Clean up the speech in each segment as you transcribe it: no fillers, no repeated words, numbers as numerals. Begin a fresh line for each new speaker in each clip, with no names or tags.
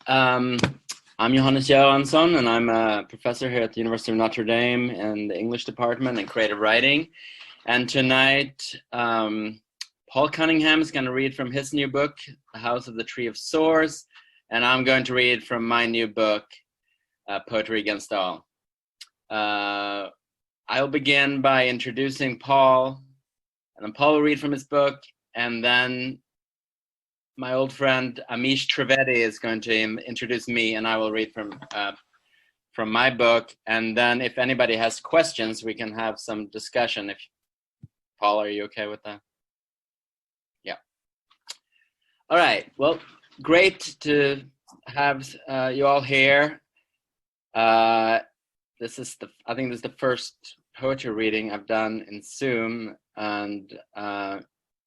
Um, I'm Johannes Göransson, and I'm a professor here at the University of Notre Dame in the English department and creative writing. And tonight, Paul Cunningham is going to read from his new book, The House of the Tree of Swords, and I'm going to read from my new book, Poetry Against All. I'll begin by introducing Paul, and then Paul will read from his book, and then my old friend Amish Trivedi is going to introduce me, and I will read from my book. And then if anybody has questions, we can have some discussion. Paul, are you okay with that? Yeah. All right. Well, great to have you all here. I think this is the first poetry reading I've done in Zoom, and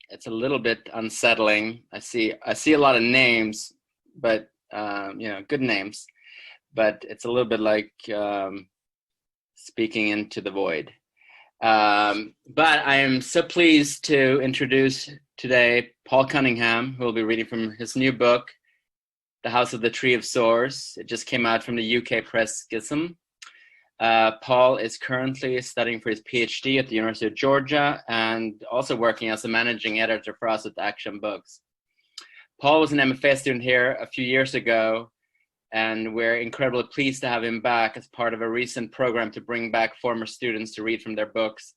it's a little bit unsettling. I see a lot of names, but good names, but it's a little bit like speaking into the void. But I am so pleased to introduce today Paul Cunningham, who will be reading from his new book, The House of the Tree of Swords. It just came out from the UK press Schism. Paul is currently studying for his PhD at the University of Georgia and also working as a managing editor for us at Action Books. Paul was an MFA student here a few years ago, and we're incredibly pleased to have him back as part of a recent program to bring back former students to read from their books.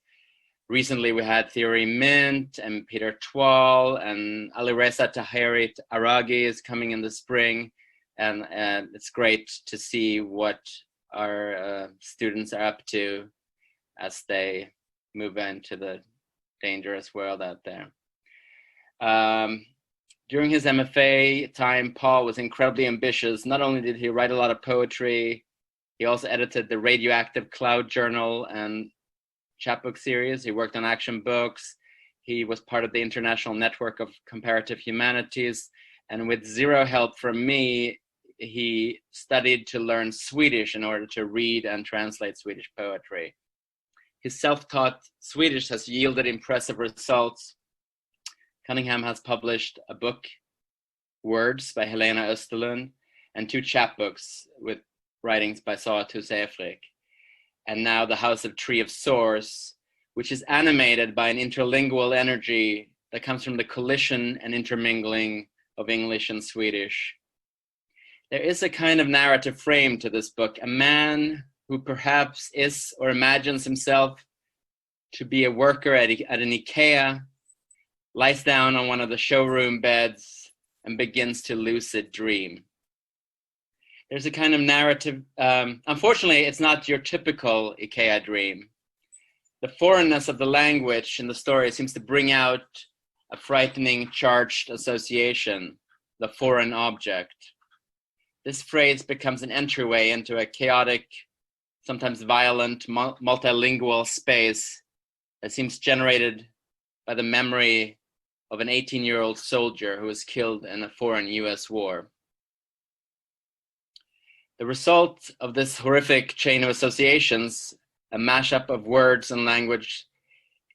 Recently, we had Theory Mint and Peter Twall, and Alireza Tahiri Aragi is coming in the spring, and it's great to see what our students are up to as they move into the dangerous world out there. During his MFA time, Paul was incredibly ambitious. Not only did he write a lot of poetry, he also edited the Radioactive Cloud journal and chapbook series. He worked on Action Books. He was part of the international network of comparative humanities. And with zero help from me, he studied to learn Swedish in order to read and translate Swedish poetry. His self-taught Swedish has yielded impressive results. Cunningham has published a book, Words, by Helena, Österlund, and 2 chapbooks with writings by Sara Tuss Efrik. And now The House of Tree of Swords, which is animated by an interlingual energy that comes from the collision and intermingling of English and Swedish. There is a kind of narrative frame to this book. A man who perhaps is or imagines himself to be a worker at an IKEA lies down on one of the showroom beds and begins to lucid dream. There's a kind of narrative. Unfortunately, it's not your typical IKEA dream. The foreignness of the language in the story seems to bring out a frightening charged association, the foreign object. This phrase becomes an entryway into a chaotic, sometimes violent, multilingual space that seems generated by the memory of an 18-year-old soldier who was killed in a foreign US war. The result of this horrific chain of associations, a mashup of words and language,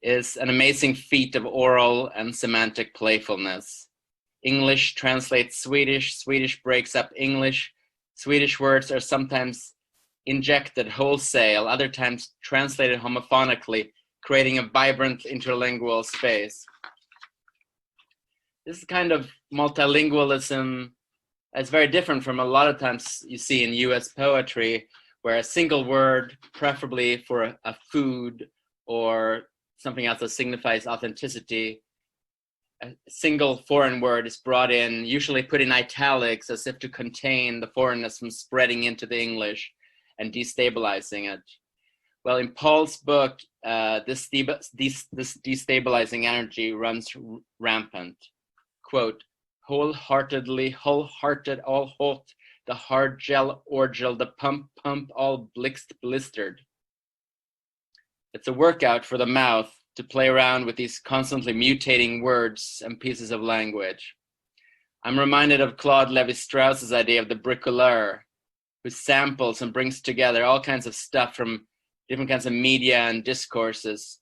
is an amazing feat of oral and semantic playfulness. English translates Swedish, Swedish breaks up English, Swedish words are sometimes injected wholesale, other times translated homophonically, creating a vibrant interlingual space. This kind of multilingualism is very different from a lot of times you see in US poetry, where a single word, preferably for a food or something else that signifies authenticity, a single foreign word is brought in, usually put in italics as if to contain the foreignness from spreading into the English and destabilizing it. Well, in Paul's book, this destabilizing energy runs rampant. Quote, wholehearted, all hot, the hard gel orgel, the pump, all blistered. It's a workout for the mouth to play around with these constantly mutating words and pieces of language. I'm reminded of Claude Lévi-Strauss's idea of the bricoleur, who samples and brings together all kinds of stuff from different kinds of media and discourses.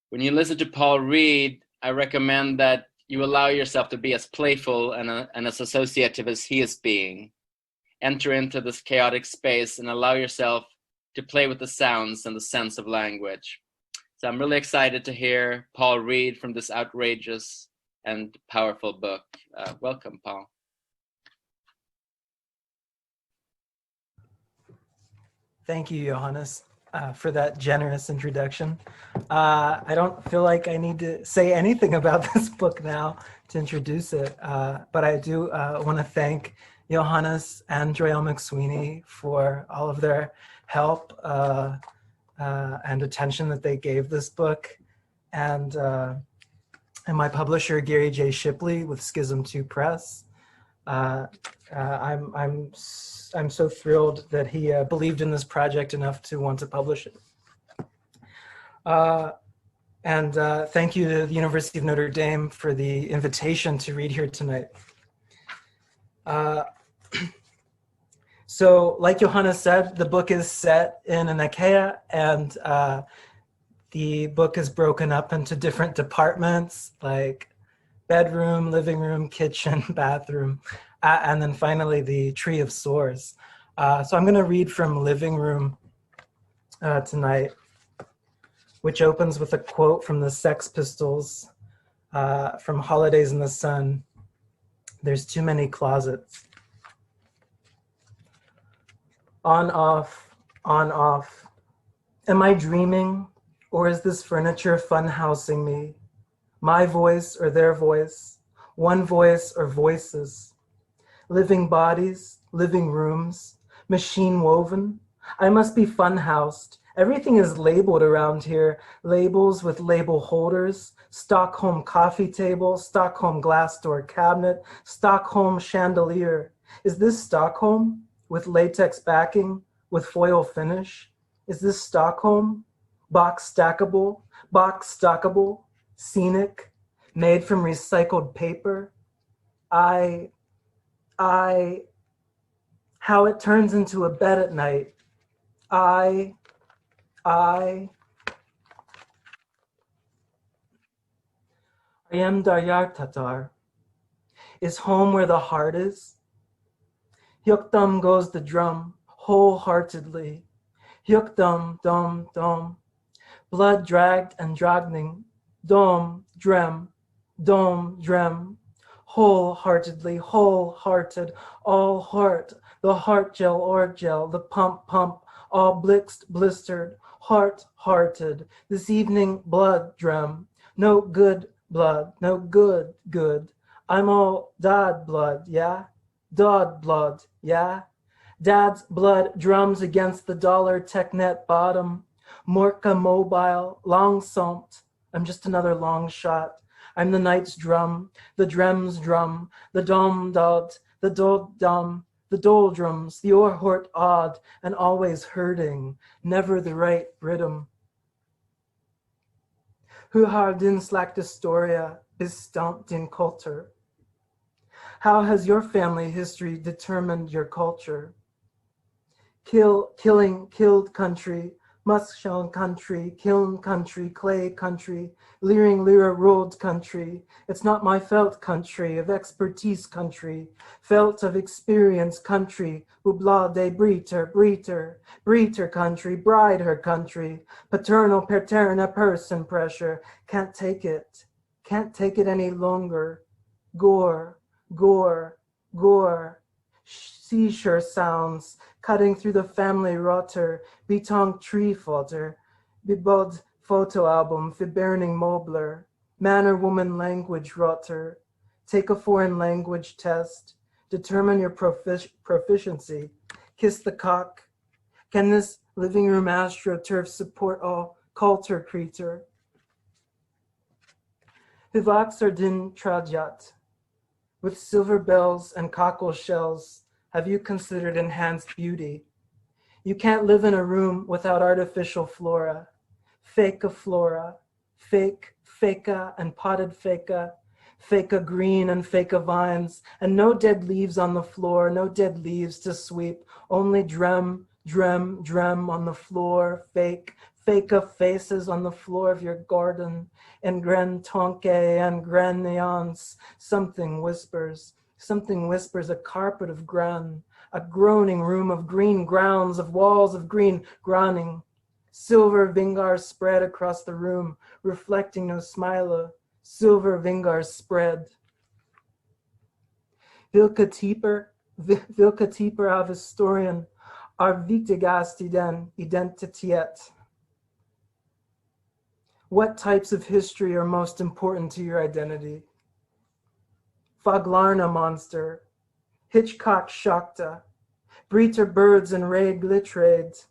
When you listen to Paul read, I recommend that you allow yourself to be as playful and as associative as he is being. enter into this chaotic space and allow yourself to play with the sounds and the sense of language. So I'm really excited to hear Paul read from this outrageous and powerful book. Welcome, Paul.
Thank you, Johannes, for that generous introduction. I don't feel like I need to say anything about this book now to introduce it, but I do want to thank Johannes and Joelle McSweeney for all of their help and attention that they gave this book, and my publisher Gary J. Shipley with Schism Press. I'm so thrilled that he believed in this project enough to want to publish it. And thank you to the University of Notre Dame for the invitation to read here tonight. So like Johannes said, the book is set in an IKEA, and the book is broken up into different departments like bedroom, living room, kitchen, bathroom, and then finally the Tree of Sores. So I'm going to read from Living Room tonight, which opens with a quote from the Sex Pistols from Holidays in the Sun. There's too many closets. On, off, on, off. Am I dreaming, or is this furniture fun-housing me? My voice or their voice, one voice or voices. Living bodies, living rooms, machine woven. I must be fun-housed. Everything is labeled around here. Labels with label holders. Stockholm coffee table, Stockholm glass door cabinet, Stockholm chandelier. Is this Stockholm? With latex backing, with foil finish? Is this Stockholm? Box stackable, scenic, made from recycled paper. How it turns into a bed at night. I am Daryar Tatar. Is home where the heart is? Hyukdum goes the drum, wholeheartedly. Hyukdum, dom, dom. Blood dragged and dragging. Dom, drem, wholeheartedly, wholehearted, all heart, the heart gel or gel, the pump, all blistered, heart-hearted. This evening, blood drem, no good blood, no good. I'm all dad blood, yeah? Dod blood, yeah? Dad's blood drums against the dollar technet bottom. Morka mobile, long sont. I'm just another long shot. I'm the night's drum, the drem's drum, the dom dod, the dod dum, the doldrums, the orhort odd, and always hurting, never the right rhythm. Who har din slack historia is stumped in culture? How has your family history determined your culture? Killed country, Muskshell country, kiln country, clay country, leering lira rolled country. It's not my felt country, of expertise country, felt of experience country, ubla de breeder country, bride her country, paternal paterna person pressure, can't take it any longer. Gore, seashore sounds, cutting through the family rotter, betong tree fodder, bebod photo album, burning mobler, man or woman language rotter, take a foreign language test, determine your proficiency, kiss the cock. Can this living room astroturf support all culture creature? Hivaxar din trajat, with silver bells and cockle shells, have you considered enhanced beauty? You can't live in a room without artificial flora. Flora, feka and potted feka green and feka vines, and no dead leaves on the floor, no dead leaves to sweep, only drem on the floor, feka faces on the floor of your garden, and gran tonke and gran neons, something whispers, Something whispers a carpet of gran, a groaning room of green grounds, of walls of green groaning. Silver vingars spread across the room, reflecting no smiler. Silver vingars spread. Vilka typer av historien är viktigast I den identitet? What types of history are most important to your identity? Faglarna monster, Hitchcock Shakta, Breeder birds and raid glittrade.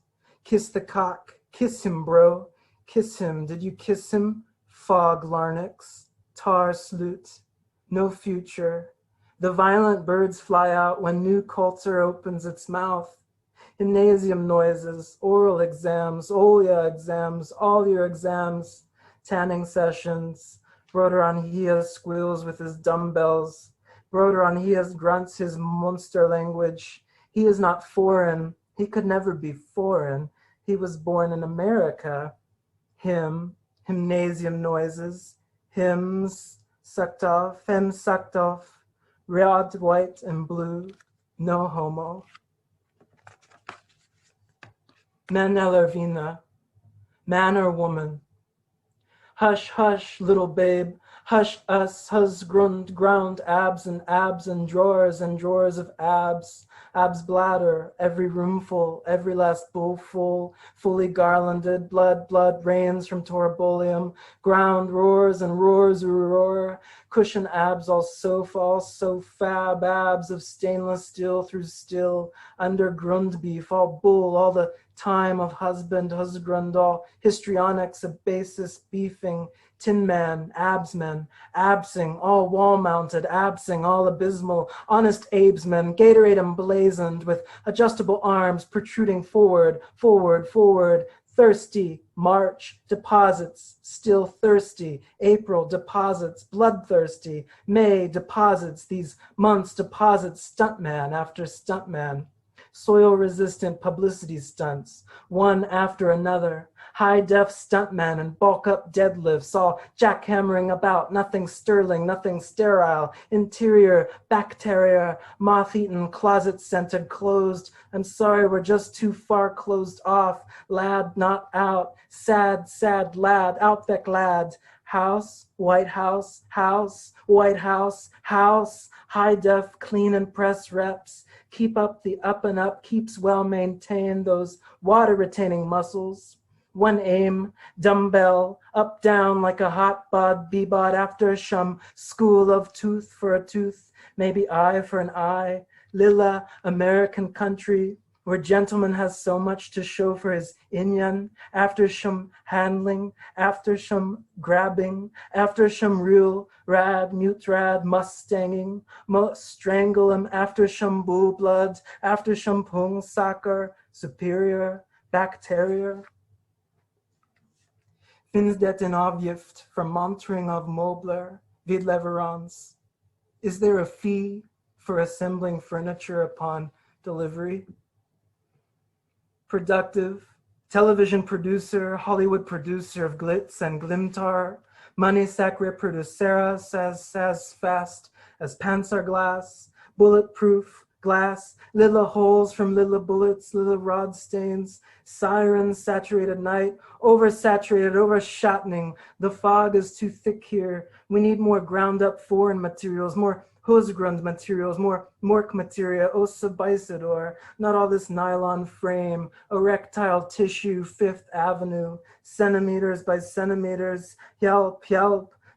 Kiss the cock, kiss him, bro, kiss him. Did you kiss him? Fog larynx, tar slut, no future. The violent birds fly out when new culture opens its mouth. Gymnasium noises, oral exams, Olia exams, all your exams, tanning sessions. Broder Anhias squeals with his dumbbells. Broder Anhias grunts his monster language. He is not foreign. He could never be foreign. He was born in America. Him, gymnasium noises, hymns, sucked off, him sucked off. Red, white, and blue, no homo. Man eller vina, man or woman. Hush, hush, little babe, hush us, ground, abs and drawers of abs bladder, every room full, every last bowl full, fully garlanded, blood rains from torabolium, ground roars and roars roar, cushion abs all so fab, abs of stainless steel through still, under grundbeef, all bull, all the time of husband, all histrionics of basis beefing, tin man, absmen, absing, all wall-mounted, absing, all abysmal, honest abesmen, Gatorade emblazoned with adjustable arms protruding forward, thirsty, March, deposits, still thirsty, April, deposits, bloodthirsty, May, deposits, these months, deposits, stuntman after stuntman. Soil-resistant publicity stunts, one after another, high-def stuntmen and bulk-up deadlifts, all jackhammering about, nothing sterling, nothing sterile, interior, bacteria, moth-eaten, closet-scented, closed. I'm sorry, we're just too far closed off. Lad, not out. Sad lad, outback lad. House, White House, White House, high-def, clean and press reps. Keep up the up and up, keeps well maintained those water-retaining muscles. One aim, dumbbell, up down like a hot bod, bebod after some school of tooth for a tooth, maybe eye for an eye. Lilla, American country, where gentleman has so much to show for his inyan, after some handling, after some grabbing, after some real rad, mute rad, mustanging, strangle him, after some bull blood, after some pung soccer, superior, bacteria. Finns det en avgift for montering of möbler vid leverans? Is there a fee for assembling furniture upon delivery? Productive, television producer, Hollywood producer of glitz and glimtar, money sacre producera, says fast as panzer glass, bulletproof glass, little holes from little bullets, little rod stains, sirens, saturated night, oversaturated, overshotting. The fog is too thick here. We need more ground up foreign materials, more Husgrund materials, more mork materia, ossa bicidor, not all this nylon frame, erectile tissue, Fifth Avenue, centimeters by centimeters, help,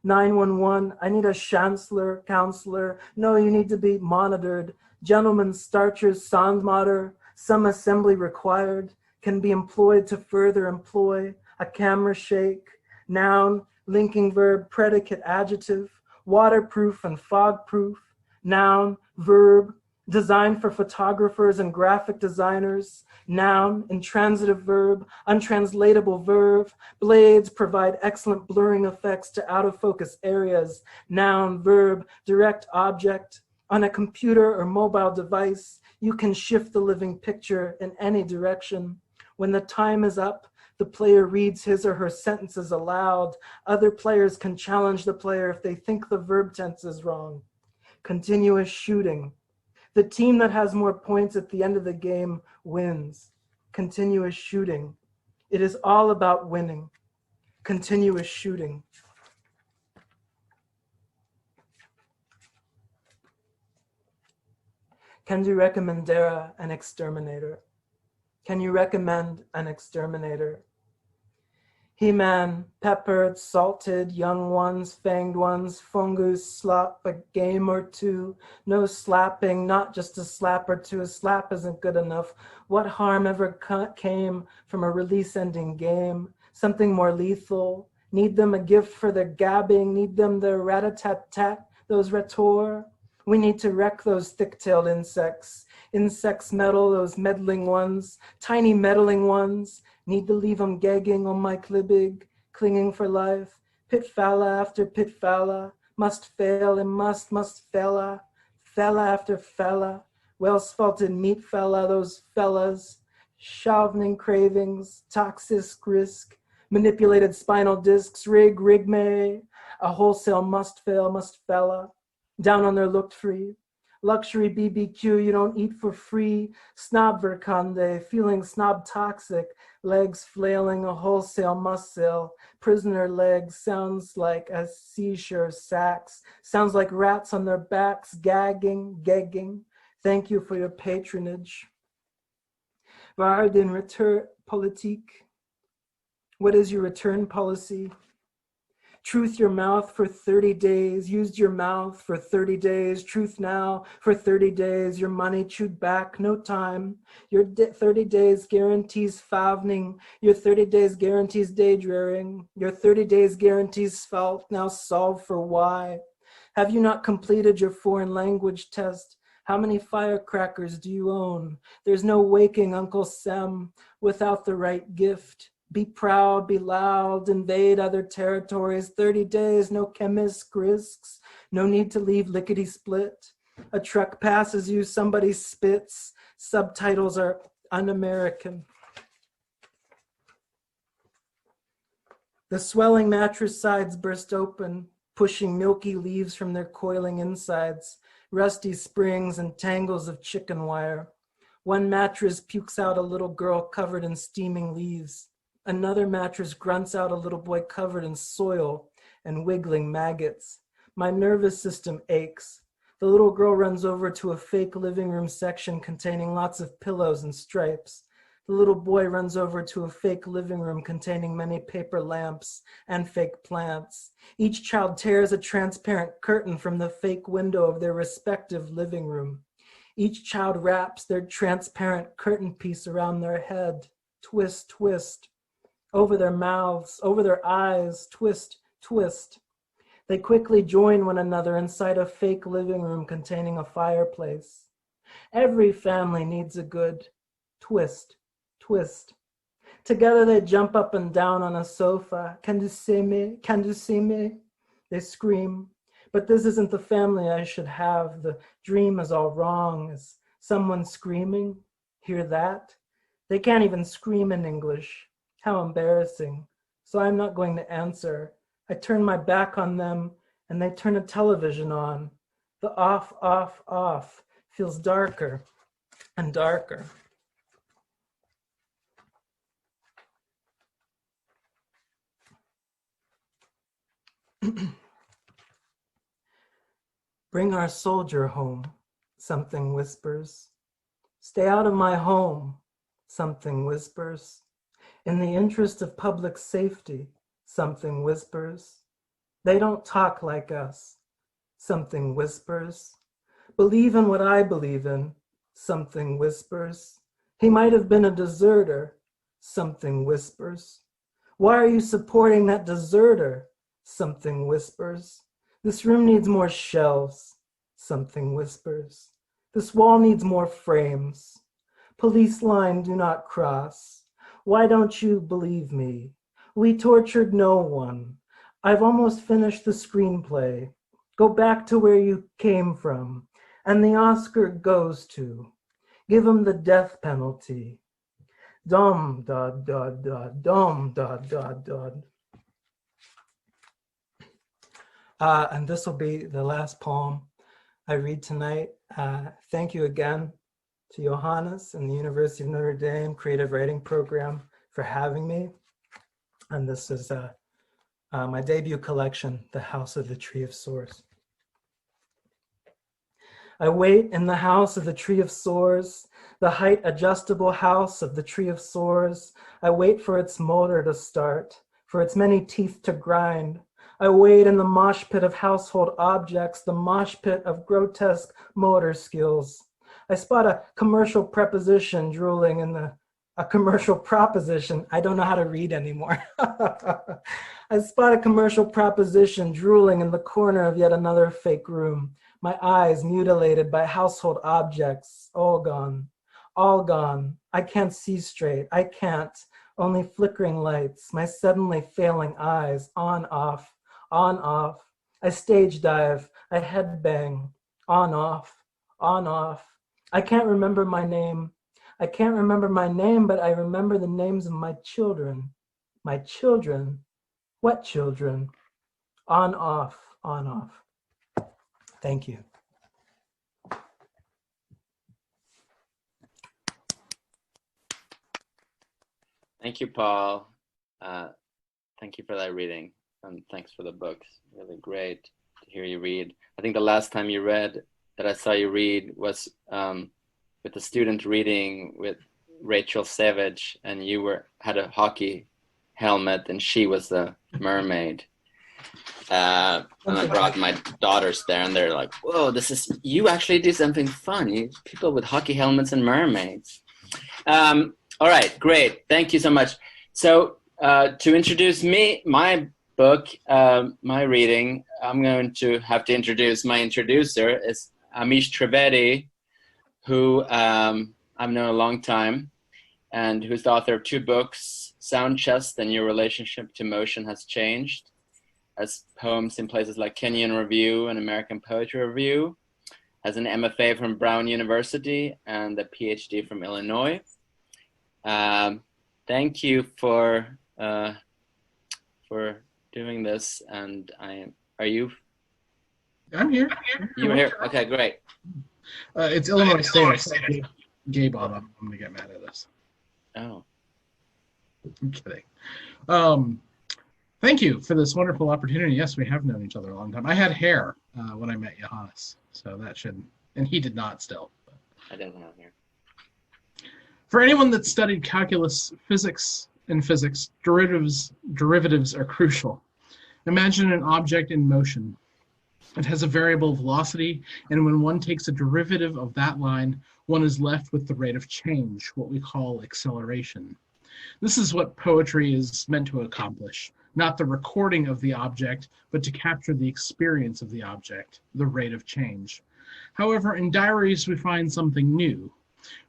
911, I need a chancellor, counselor, no, you need to be monitored, gentlemen, starchers, Sandmatter, some assembly required, can be employed to further employ, a camera shake, noun, linking verb, predicate, adjective, waterproof and fog-proof, noun, verb, designed for photographers and graphic designers, noun, intransitive verb, untranslatable verb, blades provide excellent blurring effects to out-of-focus areas, noun, verb, direct object. On a computer or mobile device, you can shift the living picture in any direction. When the time is up, the player reads his or her sentences aloud. Other players can challenge the player if they think the verb tense is wrong. continuous shooting. The team that has more points at the end of the game wins. Continuous shooting. It is all about winning. Continuous shooting. Can you recommend an exterminator? Can you recommend an exterminator? He-Man, peppered, salted, young ones, fanged ones, fungus, slop, a game or two. No slapping, not just a slap or two. A slap isn't good enough. What harm ever came from a release-ending game? Something more lethal. Need them a gift for their gabbing. Need them their rat-a-tat-tat, those ratour. We need to wreck those thick-tailed insects. Insects meddle, those meddling ones, tiny meddling ones. Need to leave them gagging on my clibig, clinging for life. Pit falla after pit falla, must fail and must fella. Fella after fella, well-spalted meat fella, those fellas. Chauvining cravings, toxic risk, manipulated spinal discs, rig me. A wholesale must fail, must fella. Down on their looked free. Luxury BBQ, you don't eat for free. Snob verkande, feeling snob toxic. Legs flailing, a wholesale must sell. Prisoner legs, sounds like a seashore sacks. Sounds like rats on their backs, gagging. Thank you for your patronage. Waar den return politique? What is your return policy? Truth your mouth for 30 days, used your mouth for 30 days, truth now for 30 days, your money chewed back, no time. Your 30 days guarantees favning, your 30 days guarantees daydreaming, your 30 days guarantees felt, now solve for why. Have you not completed your foreign language test? How many firecrackers do you own? There's no waking Uncle Sam without the right gift. Be proud, be loud, invade other territories. 30 days, no chemist risks. No need to leave lickety-split. A truck passes you, somebody spits. Subtitles are un-American. The swelling mattress sides burst open, pushing milky leaves from their coiling insides, rusty springs and tangles of chicken wire. One mattress pukes out a little girl covered in steaming leaves. Another mattress grunts out a little boy covered in soil and wiggling maggots. My nervous system aches. The little girl runs over to a fake living room section containing lots of pillows and stripes. The little boy runs over to a fake living room containing many paper lamps and fake plants. Each child tears a transparent curtain from the fake window of their respective living room. Each child wraps their transparent curtain piece around their head. Twist, twist. Over their mouths, over their eyes, twist, twist. They quickly join one another inside a fake living room containing a fireplace. Every family needs a good twist, twist. Together they jump up and down on a sofa. Can you see me? Can you see me? They scream. But this isn't the family I should have. The dream is all wrong. Is someone screaming? Hear that? They can't even scream in English. How embarrassing. So I'm not going to answer. I turn my back on them and they turn a television on. The off, off, off feels darker and darker. Bring our soldier home, something whispers. Stay out of my home, something whispers. In the interest of public safety, something whispers. They don't talk like us, something whispers. Believe in what I believe in, something whispers. He might have been a deserter, something whispers. Why are you supporting that deserter, something whispers. This room needs more shelves, something whispers. This wall needs more frames. Police line do not cross. Why don't you believe me? We tortured no one. I've almost finished the screenplay. Go back to where you came from. And the Oscar goes to. Give him the death penalty. Dum, dod, dod, dod, dum, dod, dod, dod. And this will be the last poem. I read tonight. Thank you again to Johannes and the University of Notre Dame Creative Writing Program for having me. And this is my debut collection, The House of the Tree of Sores. I wait in the house of the tree of sores, the height adjustable house of the tree of sores. I wait for its motor to start, for its many teeth to grind. I wait in the mosh pit of household objects, the mosh pit of grotesque motor skills. I spot a commercial preposition drooling in a commercial proposition. I don't know how to read anymore. I spot a commercial proposition drooling in the corner of yet another fake room. My eyes mutilated by household objects, all gone, all gone. I can't see straight, I can't. Only flickering lights, my suddenly failing eyes, on, off, on, off. I stage dive, I headbang, on, off, on, off. I can't remember my name. I can't remember my name, but I remember the names of my children. My children? What children? On, off, on, off. Thank you.
Thank you, Paul. Thank you for that reading, and thanks for the books. Really great to hear you read. I think the last time you read, that I saw you read, was with a student reading with Rachel Savage, and you had a hockey helmet, and she was the mermaid. And I brought my daughters there, and they're like, "Whoa, you actually do something fun. People with hockey helmets and mermaids." All right, great. Thank you so much. So to introduce my book, my reading, I'm going to have to introduce my introducer. Is Amish Trivedi, who I've known a long time, and who's the author of 2 books, Sound Chest and Your Relationship to Motion Has Changed, as poems in places like Kenyon Review and American Poetry Review, has an MFA from Brown University and a PhD from Illinois. Thank you for doing this. And are you?
I'm here.
You were here. Okay, great.
It's Illinois State. Gay Bob, I'm going to get mad at us.
Oh.
I'm kidding. Thank you for this wonderful opportunity. Yes, we have known each other a long time. I had hair when I met Johannes, so that should, and he did not still. But.
I didn't have hair.
For anyone that studied calculus, physics, derivatives are crucial. Imagine an object in motion. It has a variable velocity, and when one takes a derivative of that line, one is left with the rate of change, what we call acceleration. This is what poetry is meant to accomplish, not the recording of the object, but to capture the experience of the object, the rate of change. However, in diaries, we find something new.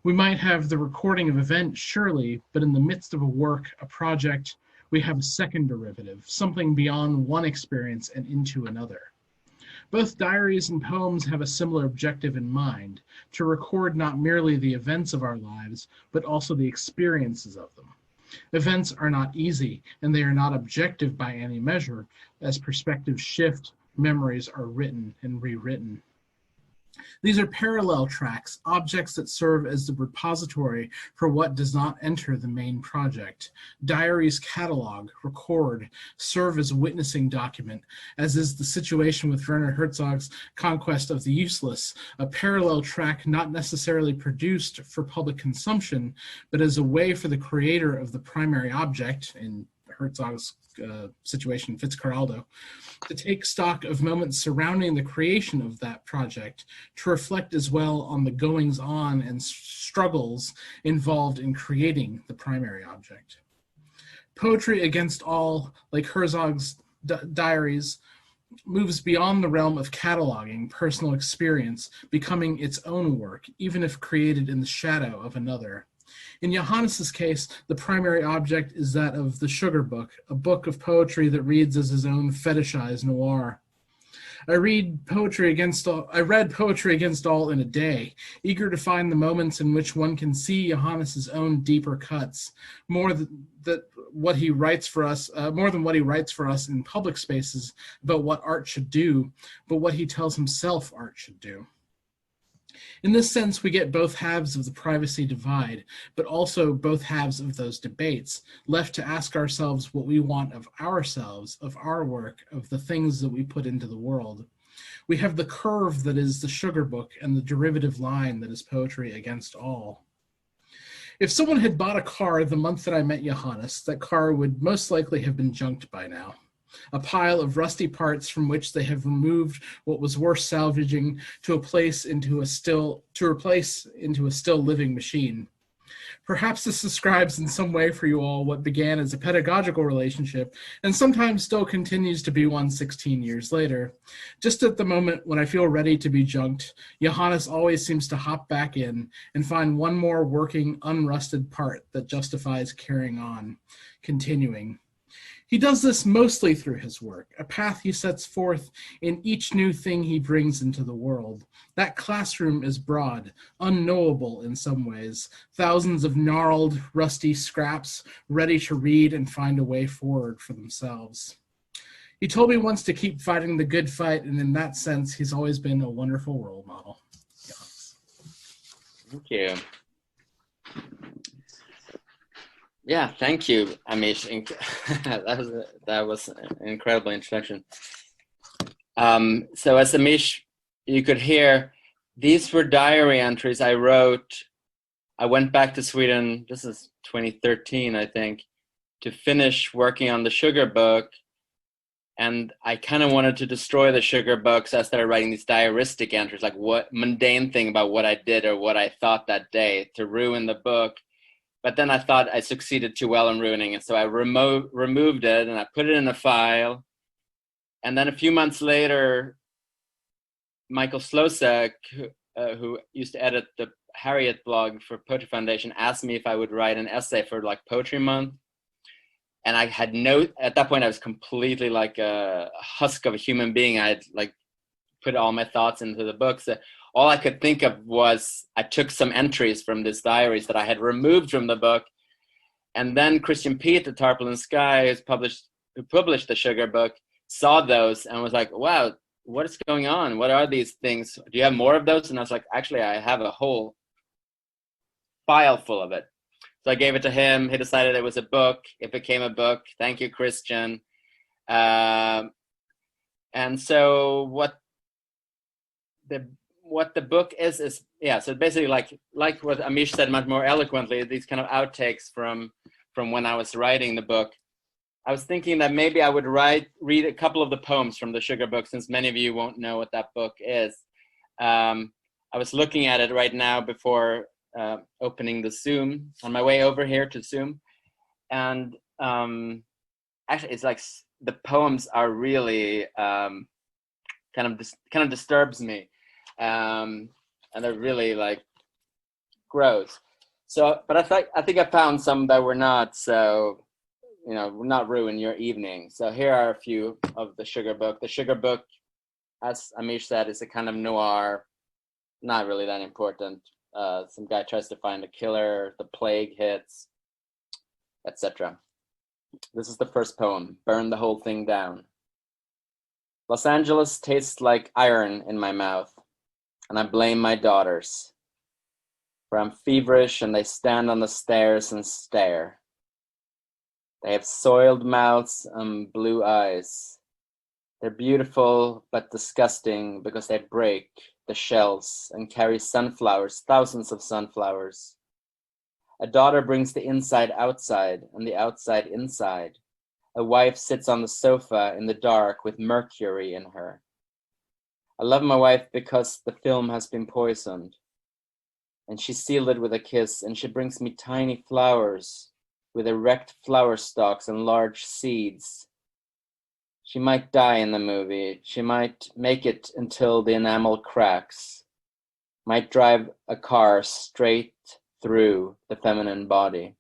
We might have the recording of events, surely, but in the midst of a work, a project, we have a second derivative, something beyond one experience and into another. Both diaries and poems have a similar objective in mind, to record not merely the events of our lives, but also the experiences of them. Events are not easy, and they are not objective by any measure. As perspectives shift, memories are written and rewritten. These are parallel tracks, objects that serve as the repository for what does not enter the main project. Diaries catalog, record, serve as a witnessing document, as is the situation with Werner Herzog's Conquest of the Useless, a parallel track not necessarily produced for public consumption, but as a way for the creator of the primary object, in Herzog's situation, Fitzcarraldo, to take stock of moments surrounding the creation of that project, to reflect as well on the goings on and struggles involved in creating the primary object. Poetry Against All, like Herzog's diaries, moves beyond the realm of cataloging personal experience, becoming its own work, even if created in the shadow of another. In Johannes's case, the primary object is that of the Sugar Book, a book of poetry that reads as his own fetishized noir. I read poetry against all. I read poetry against all in a day, eager to find the moments in which one can see Johannes's own deeper cuts, more than what he writes for us in public spaces about what art should do, but what he tells himself art should do. In this sense, we get both halves of the privacy divide, but also both halves of those debates, left to ask ourselves what we want of ourselves, of our work, of the things that we put into the world. We have the curve that is the sugar book and the derivative line that is poetry against all. If someone had bought a car the month that I met Johannes, that car would most likely have been junked by now. A pile of rusty parts from which they have removed what was worth salvaging to replace into a still living machine. Perhaps this describes in some way for you all what began as a pedagogical relationship and sometimes still continues to be one 16 years later. Just at the moment when I feel ready to be junked, Johannes always seems to hop back in and find one more working, unrusted part that justifies carrying on, continuing. He does this mostly through his work, a path he sets forth in each new thing he brings into the world. That classroom is broad, unknowable in some ways, thousands of gnarled, rusty scraps ready to read and find a way forward for themselves. He told me once to keep fighting the good fight, and in that sense, he's always been a wonderful role model. Yes.
Thank you. Yeah, thank you, Amish. That was an incredible introduction. So as Amish, you could hear, these were diary entries I wrote. I went back to Sweden, this is 2013, I think, to finish working on the sugar book. And I kind of wanted to destroy the sugar book, so I started writing these diaristic entries, like what mundane thing about what I did or what I thought that day to ruin the book. But then I thought I succeeded too well in ruining it. So I removed it and I put it in a file. And then a few months later, Michael Slosek, who used to edit the Harriet blog for Poetry Foundation, asked me if I would write an essay for like Poetry Month. And I had at that point I was completely like a husk of a human being. I had like put all my thoughts into the book. So all I could think of was I took some entries from these diaries that I had removed from the book. And then Christian Pete at Tarpaulin Sky, who published the sugar book, saw those and was like, wow, what is going on? What are these things? Do you have more of those? And I was like, actually, I have a whole file full of it. So I gave it to him. He decided it was a book. It became a book. Thank you, Christian. And so what the book is yeah, so basically like what Amish said much more eloquently, these kind of outtakes from when I was writing the book. I was thinking that maybe I would read a couple of the poems from the sugar book, since many of you won't know what that book is. I was looking at it right now before opening the Zoom, on my way over here to Zoom. And actually it's like the poems are really kind of disturbs me. And they're really like gross. So, but I think I found some that were not, so, you know, will not ruin your evening. So here are a few of the sugar book. The sugar book, as Amish said, is a kind of noir, not really that important. Some guy tries to find a killer, the plague hits, etc. This is the first poem, Burn the Whole Thing Down. Los Angeles tastes like iron in my mouth, and I blame my daughters. For I'm feverish and they stand on the stairs and stare. They have soiled mouths and blue eyes. They're beautiful but disgusting because they break the shells and carry sunflowers, thousands of sunflowers. A daughter brings the inside outside and the outside inside. A wife sits on the sofa in the dark with mercury in her. I love my wife because the film has been poisoned. And she sealed it with a kiss, and she brings me tiny flowers with erect flower stalks and large seeds. She might die in the movie. She might make it until the enamel cracks. Might drive a car straight through the feminine body.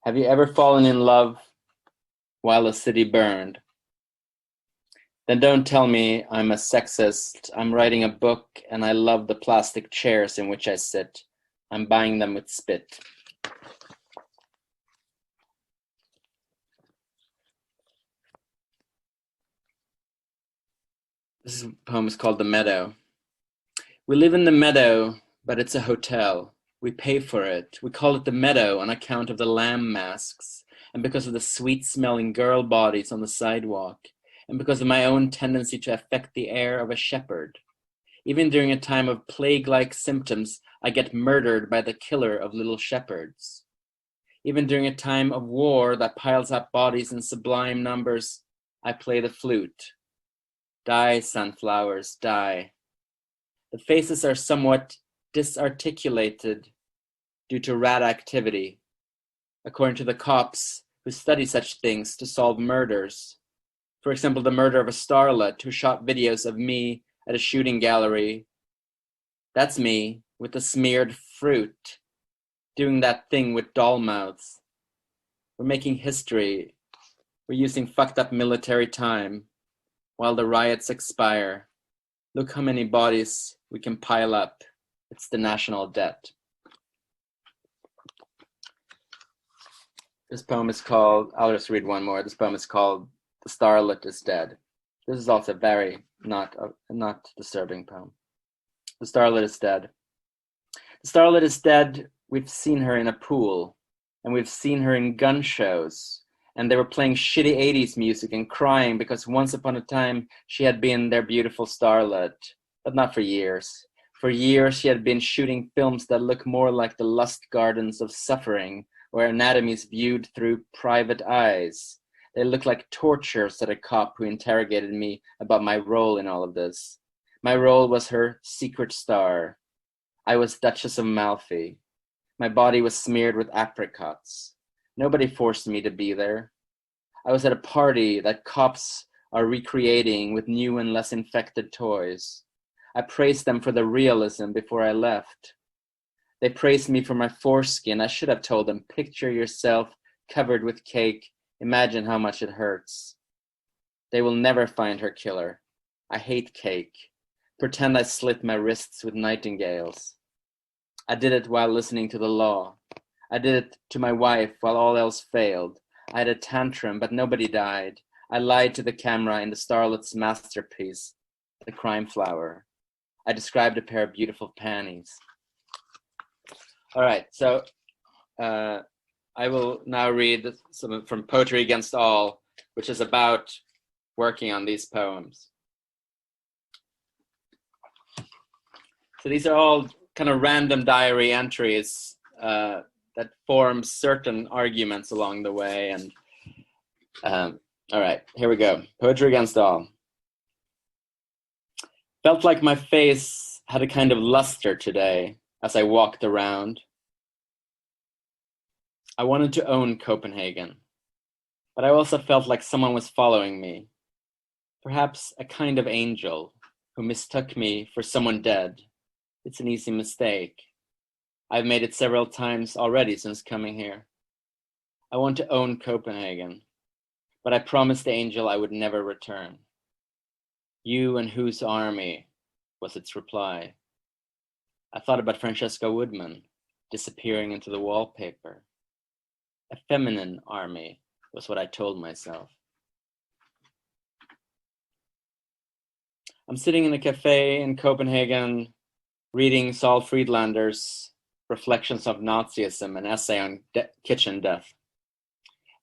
Have you ever fallen in love while a city burned? Then don't tell me I'm a sexist. I'm writing a book and I love the plastic chairs in which I sit. I'm buying them with spit. This poem is called The Meadow. We live in the meadow, but it's a hotel. We pay for it. We call it the meadow on account of the lamb masks and because of the sweet-smelling girl bodies on the sidewalk and because of my own tendency to affect the air of a shepherd. Even during a time of plague-like symptoms, I get murdered by the killer of little shepherds. Even during a time of war that piles up bodies in sublime numbers, I play the flute. Die, sunflowers, die. The faces are somewhat disarticulated due to rat activity, according to the cops who study such things to solve murders. For example, the murder of a starlet who shot videos of me at a shooting gallery. That's me with the smeared fruit, doing that thing with doll mouths. We're making history. We're using fucked up military time while the riots expire. Look how many bodies we can pile up. It's the national debt. This poem is called, I'll just read one more. This poem is called The Starlet Is Dead. This is also very not disturbing poem. The Starlet Is Dead. The Starlet is dead. We've seen her in a pool, and we've seen her in gun shows, and they were playing shitty 80s music and crying because once upon a time she had been their beautiful starlet, but not for years. For years she had been shooting films that look more like the lust gardens of suffering, where anatomy is viewed through private eyes. They look like torture, said a cop who interrogated me about my role in all of this. My role was her secret star. I was Duchess of Malfi. My body was smeared with apricots. Nobody forced me to be there. I was at a party that cops are recreating with new and less infected toys. I praised them for the realism before I left. They praised me for my foreskin. I should have told them, picture yourself covered with cake. Imagine how much it hurts. They will never find her killer. I hate cake. Pretend I slit my wrists with nightingales. I did it while listening to the law. I did it to my wife while all else failed. I had a tantrum, but nobody died. I lied to the camera in the starlet's masterpiece, The Crime Flower. I described a pair of beautiful panties. All right, so I will now read some from Poetry Against All, which is about working on these poems. So these are all kind of random diary entries that form certain arguments along the way. And all right, here we go. Poetry Against All. Felt like my face had a kind of luster today as I walked around. I wanted to own Copenhagen, but I also felt like someone was following me. Perhaps a kind of angel who mistook me for someone dead. It's an easy mistake. I've made it several times already since coming here. I want to own Copenhagen, but I promised the angel I would never return. You and whose army, was its reply. I thought about Francesca Woodman disappearing into the wallpaper. A feminine army was what I told myself. I'm sitting in a cafe in Copenhagen reading Saul Friedlander's Reflections of Nazism, an essay on kitchen death.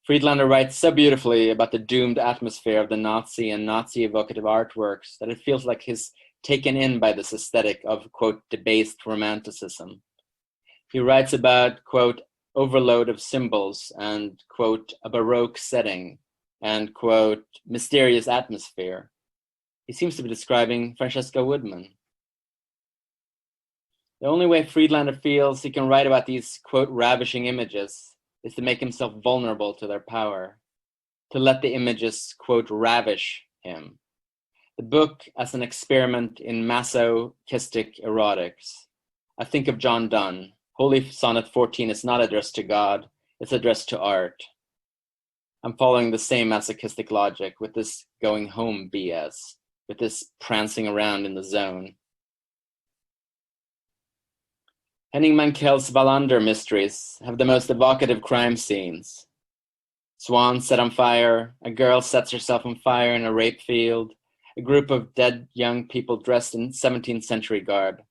Friedlander writes so beautifully about the doomed atmosphere of the Nazi and Nazi evocative artworks that it feels like he's taken in by this aesthetic of, quote, debased romanticism. He writes about, quote, overload of symbols and, quote, a Baroque setting and, quote, mysterious atmosphere. He seems to be describing Francesca Woodman. The only way Friedlander feels he can write about these, quote, ravishing images is to make himself vulnerable to their power, to let the images, quote, ravish him. The book as an experiment in masochistic erotics. I think of John Donne. Holy Sonnet 14 is not addressed to God, it's addressed to art. I'm following the same masochistic logic with this going home BS, with this prancing around in the zone. Henning Mankel's Wallander mysteries have the most evocative crime scenes. Swans set on fire, a girl sets herself on fire in a rape field, a group of dead young people dressed in 17th century garb.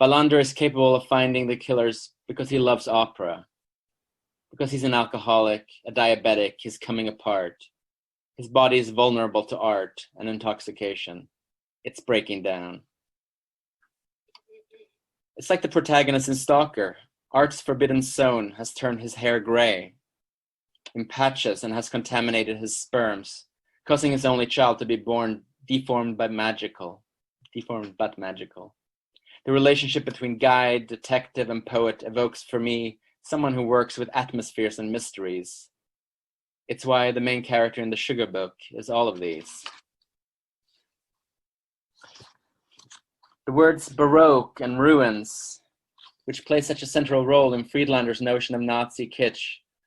Wallander is capable of finding the killers because he loves opera. Because he's an alcoholic, a diabetic, he's coming apart. His body is vulnerable to art and intoxication. It's breaking down. It's like the protagonist in Stalker. Art's forbidden zone has turned his hair gray in patches and has contaminated his sperms, causing his only child to be born deformed but magical. The relationship between guide, detective, and poet evokes for me someone who works with atmospheres and mysteries. It's why the main character in the Sugar Book is all of these. The words Baroque and ruins, which play such a central role in Friedlander's notion of Nazi kitsch,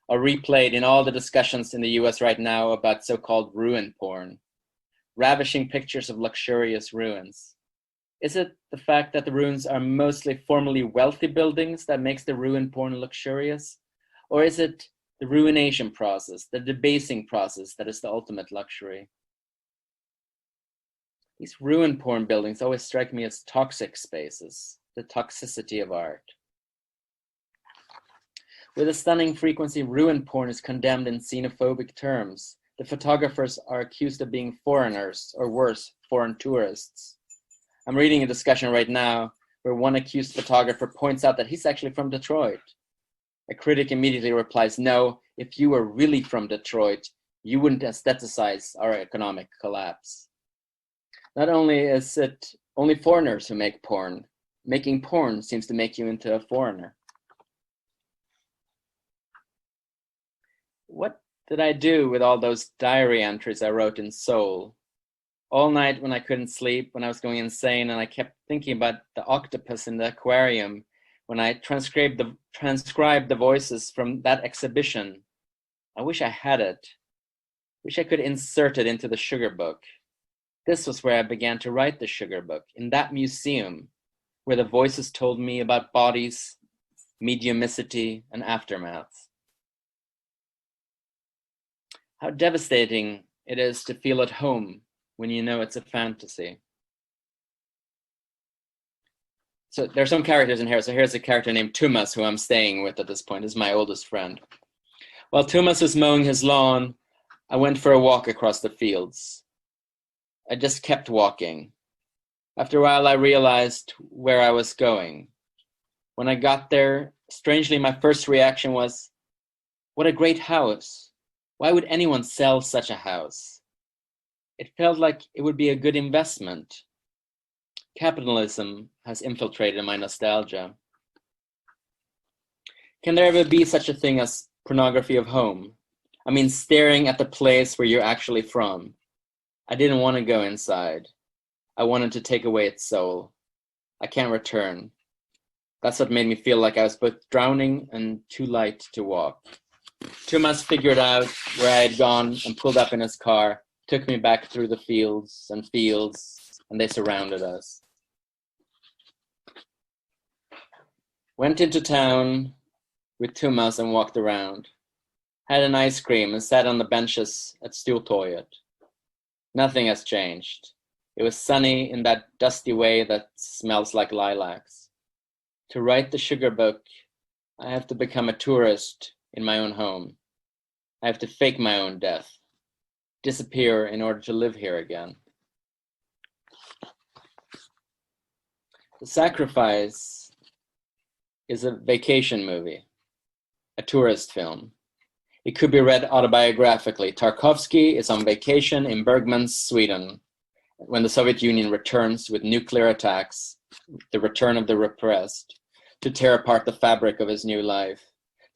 are replayed in all the discussions in the US right now about so-called ruin porn, ravishing pictures of luxurious ruins. Is it the fact that the ruins are mostly formerly wealthy buildings that makes the ruin porn luxurious? Or is it the ruination process, the debasing process that is the ultimate luxury? These ruin porn buildings always strike me as toxic spaces, the toxicity of art. With a stunning frequency, ruin porn is condemned in xenophobic terms. The photographers are accused of being foreigners, or worse, foreign tourists. I'm reading a discussion right now where one accused photographer points out that he's actually from Detroit. A critic immediately replies, no, if you were really from Detroit, you wouldn't aestheticize our economic collapse. Not only is it only foreigners who make porn, making porn seems to make you into a foreigner. What did I do with all those diary entries I wrote in Seoul? All night when I couldn't sleep, when I was going insane, and I kept thinking about the octopus in the aquarium, when I transcribed the voices from that exhibition. I wish I had it. Wish I could insert it into the Sugar Book. This was where I began to write the Sugar Book, in that museum, where the voices told me about bodies, mediumicity, and aftermath. How devastating it is to feel at home when you know it's a fantasy. So there's some characters in here. So here's a character named Tumas, who I'm staying with at this point. He's my oldest friend. While Tumas was mowing his lawn, I went for a walk across the fields. I just kept walking. After a while, I realized where I was going. When I got there, strangely, my first reaction was, what a great house. Why would anyone sell such a house? It felt like it would be a good investment. Capitalism has infiltrated my nostalgia. Can there ever be such a thing as pornography of home? I mean, staring at the place where you're actually from. I didn't want to go inside. I wanted to take away its soul. I can't return. That's what made me feel like I was both drowning and too light to walk. Tumas figured out where I had gone and pulled up in his car, took me back through the fields, and they surrounded us. Went into town with Tumas and walked around. Had an ice cream and sat on the benches at Stortorget. Nothing has changed. It was sunny in that dusty way that smells like lilacs. To write the Sugar Book, I have to become a tourist in my own home. I have to fake my own death. Disappear in order to live here again. The Sacrifice is a vacation movie, a tourist film. It could be read autobiographically. Tarkovsky is on vacation in Bergman's Sweden when the Soviet Union returns with nuclear attacks, the return of the repressed, to tear apart the fabric of his new life.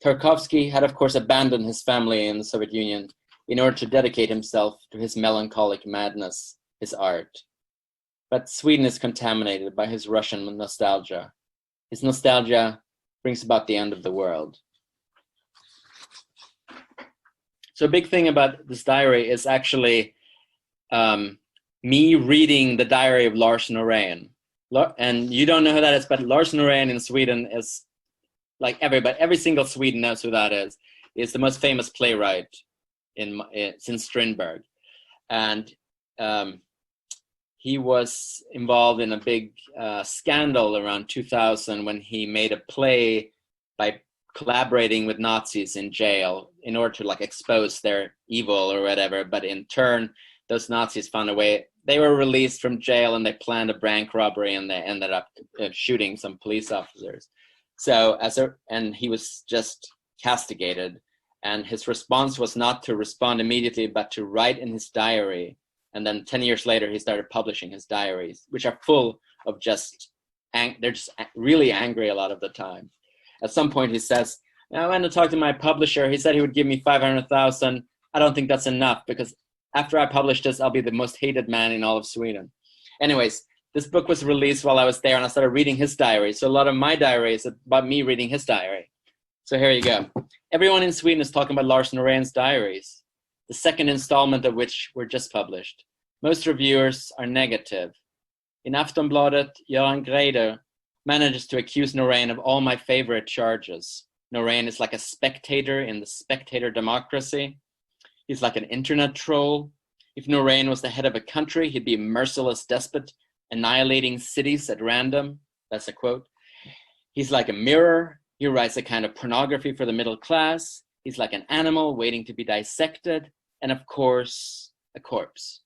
Tarkovsky had, of course, abandoned his family in the Soviet Union in order to dedicate himself to his melancholic madness, his art. But Sweden is contaminated by his Russian nostalgia. His nostalgia brings about the end of the world. So a big thing about this diary is actually me reading the diary of Lars Norén. And you don't know who that is, but Lars Norén in Sweden is like every single Swede knows who that is. He's the most famous playwright since Strindberg. And he was involved in a big scandal around 2000 when he made a play by collaborating with Nazis in jail in order to like expose their evil or whatever. But in turn, those Nazis found a way. They were released from jail and they planned a bank robbery and they ended up shooting some police officers. So and he was just castigated. And his response was not to respond immediately, but to write in his diary. And then 10 years later, he started publishing his diaries, which are full of they're just really angry a lot of the time. At some point, he says, I went to talk to my publisher. He said he would give me 500,000. I don't think that's enough because after I publish this, I'll be the most hated man in all of Sweden. Anyways, this book was released while I was there and I started reading his diary. So a lot of my diary is about me reading his diary. So here you go. Everyone in Sweden is talking about Lars Norén's diaries, the second installment of which were just published. Most reviewers are negative. In Aftonbladet, Göran Greider manages to accuse Norén of all my favorite charges. Norén is like a spectator in the spectator democracy. He's like an internet troll. If Norén was the head of a country, he'd be a merciless despot, annihilating cities at random. That's a quote. He's like a mirror. He writes a kind of pornography for the middle class. He's like an animal waiting to be dissected. And of course, a corpse.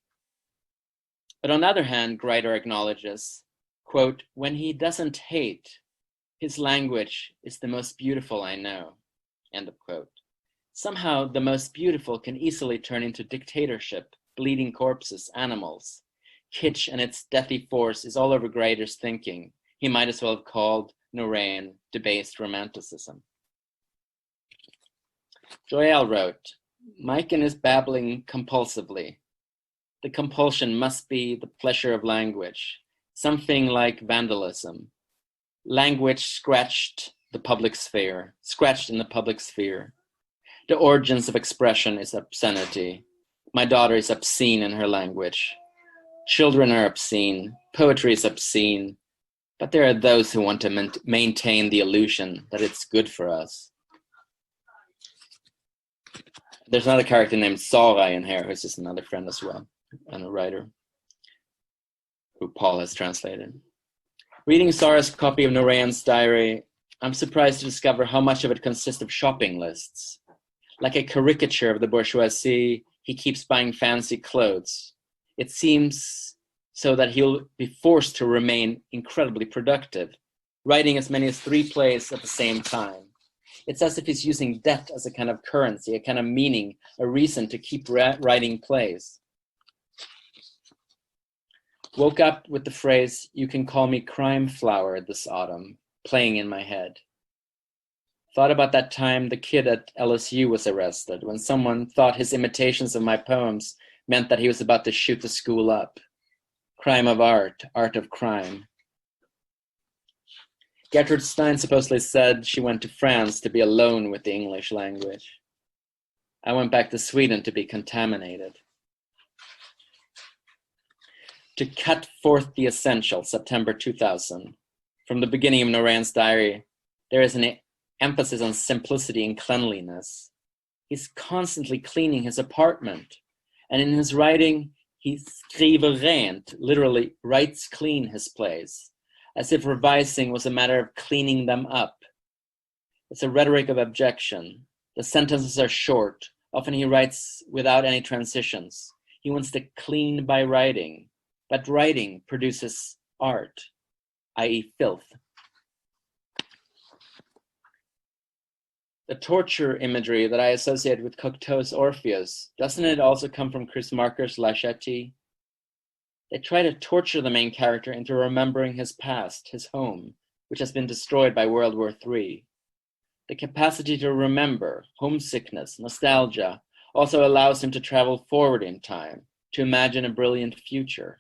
But on the other hand, Greider acknowledges, quote, when he doesn't hate, his language is the most beautiful I know, end of quote. Somehow the most beautiful can easily turn into dictatorship, bleeding corpses, animals. Kitsch and its deathy force is all over Greider's thinking. He might as well have called Norén debased romanticism. Joelle wrote, Maiken is babbling compulsively. The compulsion must be the pleasure of language, something like vandalism. Language scratched in the public sphere. The origins of expression is obscenity. My daughter is obscene in her language. Children are obscene. Poetry is obscene. But there are those who want to maintain the illusion that it's good for us. There's another character named Sara in here, who's just another friend as well, and a writer who Paul has translated. Reading Sara's copy of Norén's diary, I'm surprised to discover how much of it consists of shopping lists. Like a caricature of the bourgeoisie, he keeps buying fancy clothes. It seems so that he'll be forced to remain incredibly productive, writing as many as 3 plays at the same time. It's as if he's using debt as a kind of currency, a kind of meaning, a reason to keep writing plays. Woke up with the phrase, you can call me crime flower this autumn, playing in my head. Thought about that time the kid at LSU was arrested when someone thought his imitations of my poems meant that he was about to shoot the school up. Crime of art, art of crime. Gertrude Stein supposedly said she went to France to be alone with the English language. I went back to Sweden to be contaminated. To cut forth the essential, September 2000. From the beginning of Norén's diary, there is an emphasis on simplicity and cleanliness. He's constantly cleaning his apartment. And in his writing, he skriver rent, literally writes clean his plays, as if revising was a matter of cleaning them up. It's a rhetoric of objection. The sentences are short. Often he writes without any transitions. He wants to clean by writing. But writing produces art, i.e. filth. The torture imagery that I associate with Cocteau's Orpheus, doesn't it also come from Chris Marker's La Chattie? They try to torture the main character into remembering his past, his home, which has been destroyed by World War III. The capacity to remember, homesickness, nostalgia, also allows him to travel forward in time, to imagine a brilliant future.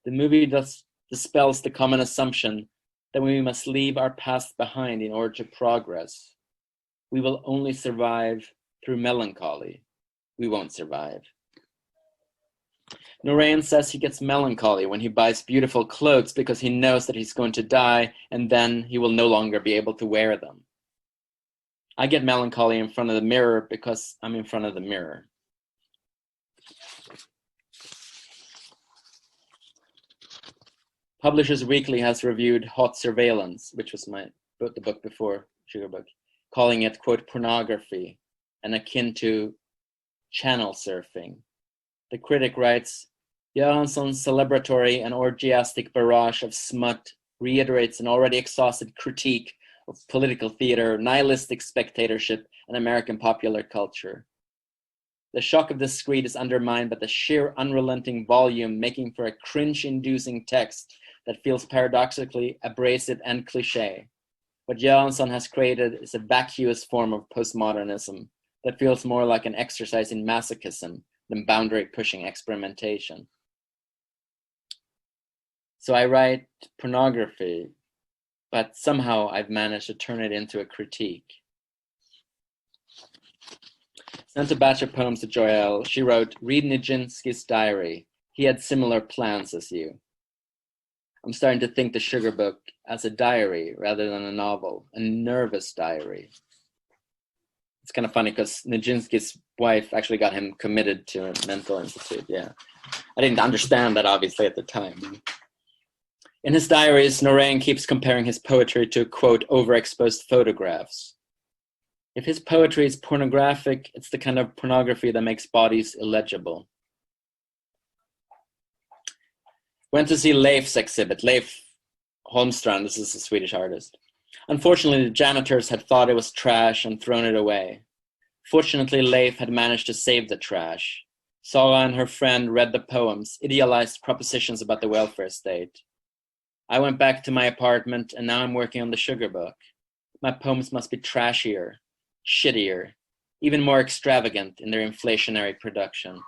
The movie thus dispels the common assumption that we must leave our past behind in order to progress. We will only survive through melancholy, we won't survive. Noreen says he gets melancholy when he buys beautiful clothes because he knows that he's going to die and then he will no longer be able to wear them. I get melancholy in front of the mirror because I'm in front of the mirror. Publishers Weekly has reviewed Hot Surveillance, which was the book before Sugar Book, calling it, quote, pornography and akin to channel surfing. The critic writes, Göransson's celebratory and orgiastic barrage of smut reiterates an already exhausted critique of political theater, nihilistic spectatorship, and American popular culture. The shock of the screed is undermined by the sheer unrelenting volume, making for a cringe-inducing text that feels paradoxically abrasive and cliché. What Göransson has created is a vacuous form of postmodernism that feels more like an exercise in masochism than boundary-pushing experimentation. So I write pornography, but somehow I've managed to turn it into a critique. Sent a batch of poems to Joelle. She wrote, read Nijinsky's diary. He had similar plans as you. I'm starting to think the Sugar Book as a diary rather than a novel, a nervous diary. It's kind of funny because Nijinsky's wife actually got him committed to a mental institute. Yeah, I didn't understand that obviously at the time. In his diaries, Noreen keeps comparing his poetry to, quote, overexposed photographs. If his poetry is pornographic, it's the kind of pornography that makes bodies illegible. Went to see Leif's exhibit, Leif Holmstrand, this is a Swedish artist. Unfortunately, the janitors had thought it was trash and thrown it away. Fortunately, Leif had managed to save the trash. Sara and her friend read the poems, idealized propositions about the welfare state. I went back to my apartment and now I'm working on the Sugar Book. My poems must be trashier, shittier, even more extravagant in their inflationary production.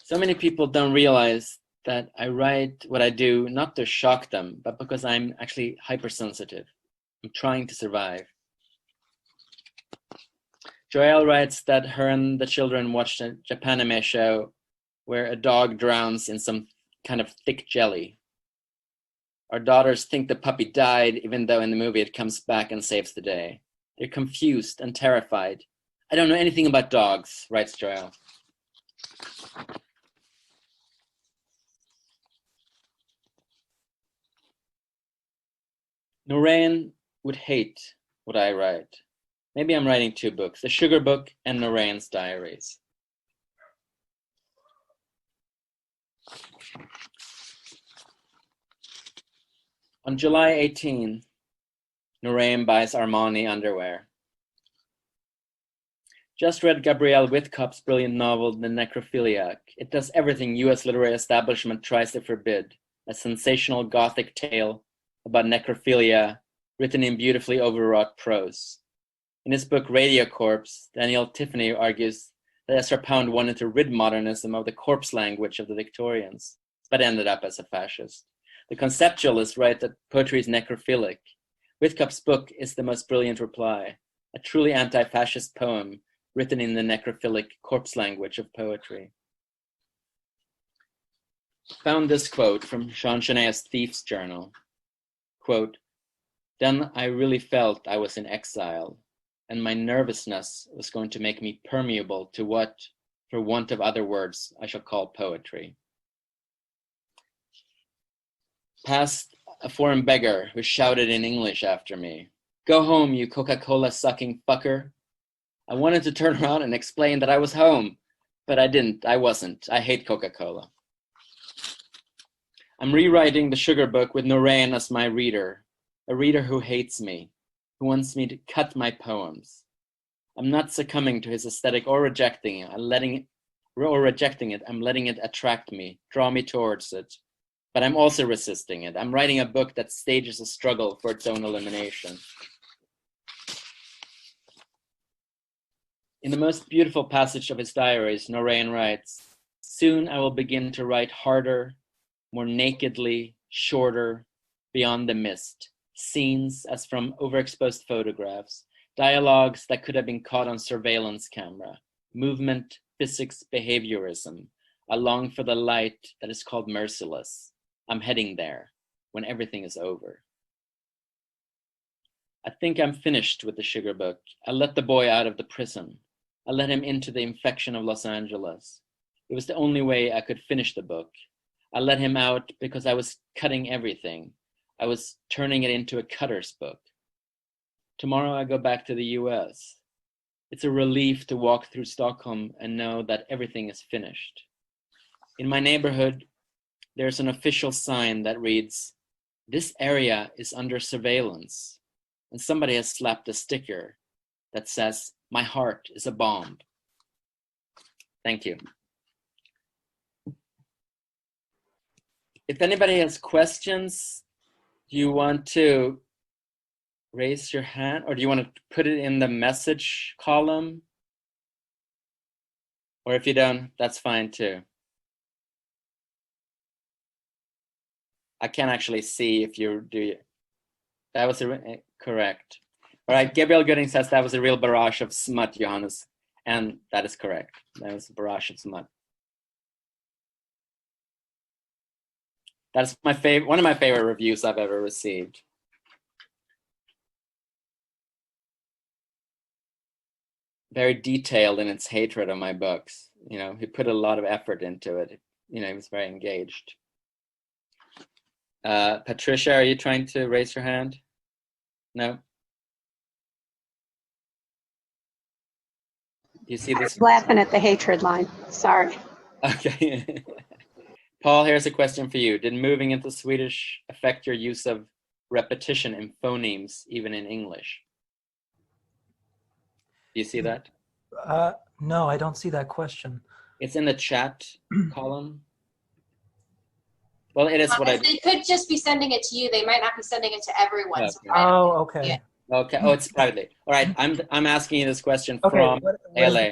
So many people don't realize that I write what I do not to shock them, but because I'm actually hypersensitive. I'm trying to survive. Joelle writes that her and the children watched a Japanime show where a dog drowns in some kind of thick jelly. Our daughters think the puppy died, even though in the movie it comes back and saves the day. They're confused and terrified. I don't know anything about dogs, writes Joelle. Noreen would hate what I write. Maybe I'm writing two books, the Sugar Book and Noreen's diaries. On July 18, Noreen buys Armani underwear. Just read Gabrielle Whitcock's brilliant novel, The Necrophiliac. It does everything US literary establishment tries to forbid, a sensational Gothic tale about necrophilia written in beautifully overwrought prose. In his book Radio Corpse, Daniel Tiffany argues that Ezra Pound wanted to rid modernism of the corpse language of the Victorians, but ended up as a fascist. The conceptualists write that poetry is necrophilic. Whitcock's book is the most brilliant reply, a truly anti-fascist poem written in the necrophilic corpse language of poetry. Found this quote from Jean Genet's Thief's Journal. Quote, then I really felt I was in exile, and my nervousness was going to make me permeable to what, for want of other words, I shall call poetry. Passed a foreign beggar who shouted in English after me, go home, you Coca-Cola sucking fucker. I wanted to turn around and explain that I was home, but I didn't, I wasn't. I hate Coca-Cola. I'm rewriting the Sugar Book with Noreen as my reader, a reader who hates me, who wants me to cut my poems. I'm not succumbing to his aesthetic or rejecting it. I'm letting it attract me, draw me towards it. But I'm also resisting it. I'm writing a book that stages a struggle for its own elimination. In the most beautiful passage of his diaries, Noreen writes, soon I will begin to write harder, more nakedly, shorter, beyond the mist, scenes as from overexposed photographs, Dialogues that could have been caught on surveillance camera. Movement, physics, behaviorism. I long for the light that is called merciless. I'm heading there when everything is over. I think I'm finished with the sugar book. I let the boy out of the prison. I let him into the infection of Los Angeles. It was the only way I could finish the book. I let him out because I was cutting everything. I was turning it into a cutter's book. Tomorrow I go back to the US. It's a relief to walk through Stockholm and know that everything is finished. In my neighborhood, there's an official sign that reads, "This area is under surveillance." And somebody has slapped a sticker that says, "My heart is a bomb." Thank you. If anybody has questions, do you want to raise your hand, or do you want to put it in the message column? Or if you don't, that's fine too. I can't actually see if you do. That was correct. All right, Gabriel Gooding says that was a real barrage of smut, Johannes. And that is correct. That was a barrage of smut. That's my favorite, one of my favorite reviews I've ever received. Very detailed in its hatred of my books. You know, he put a lot of effort into it. You know, he was very engaged. Patricia, are you trying to raise your hand? No? You see this?
Laughing at the hatred line. Sorry.
Okay. Paul, here's a question for you. Did moving into Swedish affect your use of repetition in phonemes, even in English? Do you see that?
No, I don't see that question.
It's in the chat column. Well, it is what I...
They could just be sending it to you. They might not be sending it to everyone.
Okay.
So
Oh, okay.
Yeah.
Okay. Oh, it's privately. All right. I'm asking you this question
Okay,
from
what
LA.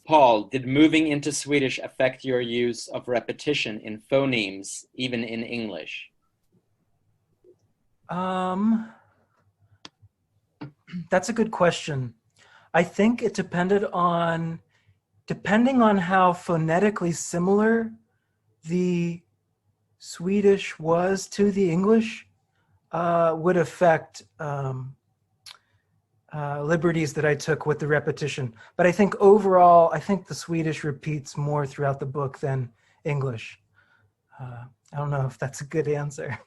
Paul, did moving into Swedish affect your use of repetition in phonemes, even in English?
That's a good question. I think it depending on how phonetically similar the Swedish was to the English, would affect liberties that I took with the repetition. But I think overall, I think the Swedish repeats more throughout the book than English. I don't know if that's a good answer.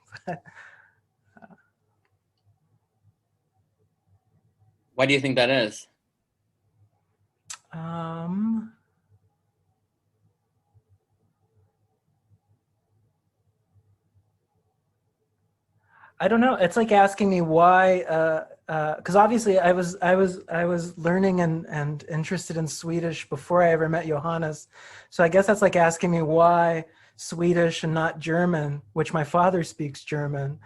Why do you think that is?
I don't know. It's like asking me why, because obviously I was learning and interested in Swedish before I ever met Johannes. So I guess that's like asking me why Swedish and not German, which my father speaks German,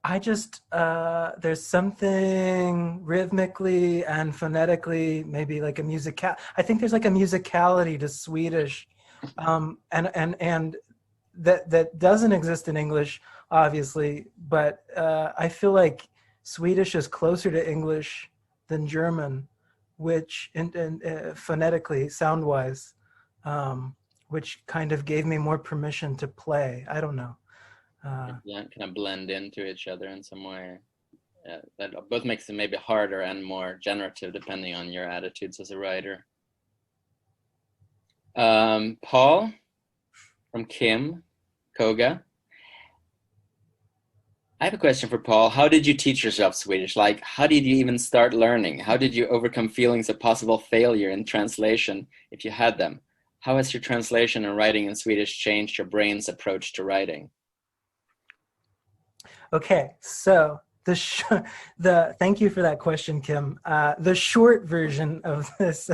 I just, there's something rhythmically and phonetically, maybe like a I think there's like a musicality to Swedish, and that doesn't exist in English, obviously, but I feel like Swedish is closer to English than German, which, phonetically, sound-wise, which kind of gave me more permission to play. I don't know.
Kind of blend into each other in some way. That both makes it maybe harder and more generative depending on your attitudes as a writer. Paul from Kim Koga. I have a question for Paul. How did you teach yourself Swedish? Like, how did you even start learning? How did you overcome feelings of possible failure in translation if you had them? How has your translation and writing in Swedish changed your brain's approach to writing?
Okay, so thank you for that question, Kim. The short version of this,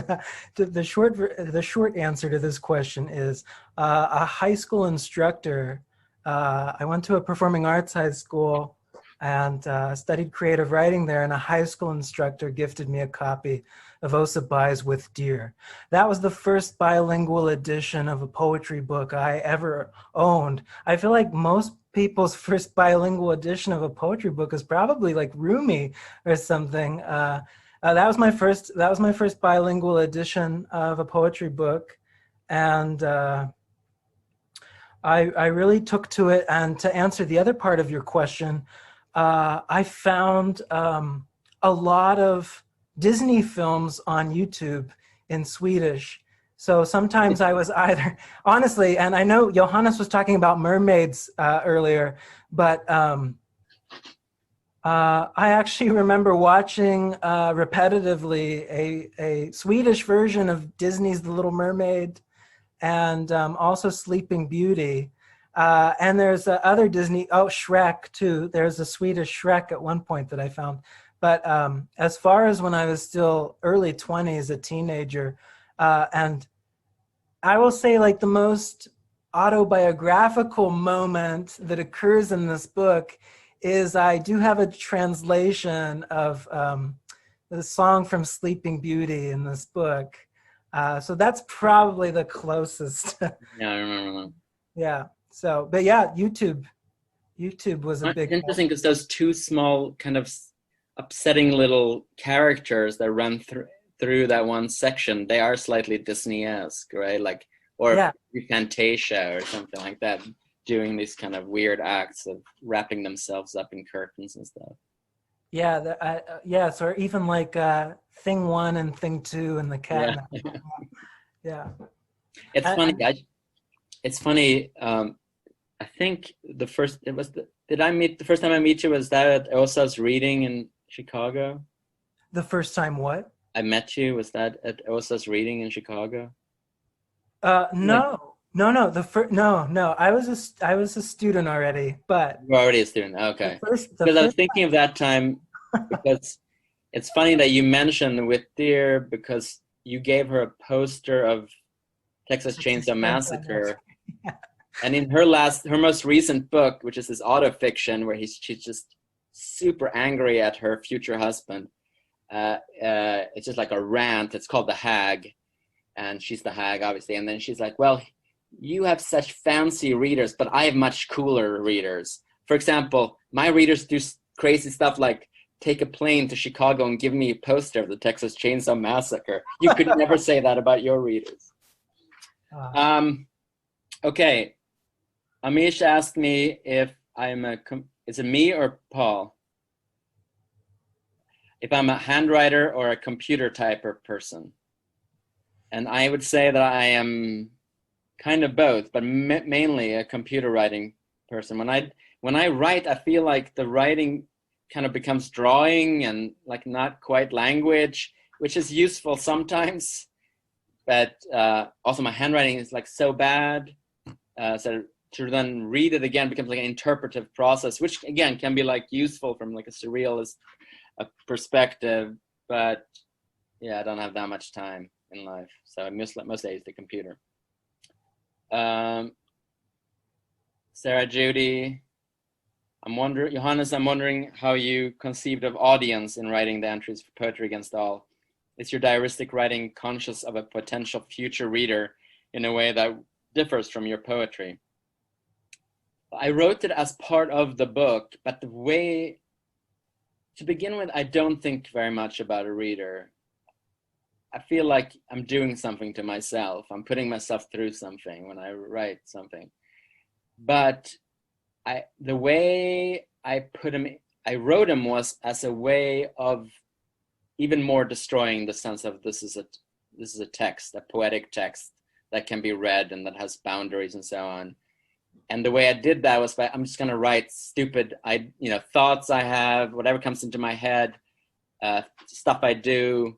the short answer to this question is a high school instructor. I went to a performing arts high school and studied creative writing there, and a high school instructor gifted me a copy of Aase Berg's With Deer. That was the first bilingual edition of a poetry book I ever owned. I feel like most people's first bilingual edition of a poetry book is probably like Rumi or something. That was my first bilingual edition of a poetry book, and I really took to it. And to answer the other part of your question, I found a lot of Disney films on YouTube in Swedish. So sometimes I was either, honestly, and I know Johannes was talking about mermaids earlier, but I actually remember watching repetitively a Swedish version of Disney's The Little Mermaid, and also Sleeping Beauty. And there's other Disney, Shrek too. There's a Swedish Shrek at one point that I found. But as far as when I was still early 20s, a teenager, and I will say like the most autobiographical moment that occurs in this book is I do have a translation of the song from Sleeping Beauty in this book. So that's probably the closest.
Yeah, I remember that.
Yeah. So, but yeah, YouTube was a big.
It's interesting because those two small kind of upsetting little characters that run through that one section, they are slightly Disney-esque, right? Like, or Fantasia or something like that, doing these kind of weird acts of wrapping themselves up in curtains and stuff.
Yeah, yes, or even like Thing 1 and Thing 2 and the cat. Yeah.
It's funny. It's funny. I think the first time I met you was that at Aase's reading in Chicago.
The first time what?
I met you, was that at Aase's reading in Chicago?
No. No. I was a student already, but
you were already a student. Okay. Because I was thinking of that time, because it's funny that you mentioned with Dear, because you gave her a poster of Texas Chainsaw Massacre. Yeah. And in her most recent book, which is this autofiction where she's just super angry at her future husband. It's just like a rant. It's called The Hag. And she's the hag, obviously. And then she's like, well, you have such fancy readers, but I have much cooler readers. For example, my readers do crazy stuff like take a plane to Chicago and give me a poster of the Texas Chainsaw Massacre. You could never say that about your readers. Okay. Amish asked me if is it me or Paul? If I'm a handwriter or a computer typer person. And I would say that I am kind of both, but mainly a computer writing person. When I write, I feel like the writing kind of becomes drawing and like not quite language, which is useful sometimes. But also my handwriting is like so bad. So to then read it again becomes like an interpretive process, which again can be like useful from like a surrealist perspective. But yeah, I don't have that much time in life, so I miss most days the computer. Sarah Judy, Johannes, I'm wondering how you conceived of audience in writing the entries for Poetry Against All. Is your diaristic writing conscious of a potential future reader in a way that differs from your poetry? I wrote it as part of the book, but the way, to begin with, I don't think very much about a reader. I feel like I'm doing something to myself. I'm putting myself through something when I write something. But the way I wrote them was as a way of even more destroying the sense of this is a text, a poetic text that can be read and that has boundaries and so on. And the way I did that was I'm just going to write stupid, thoughts I have, whatever comes into my head, stuff I do.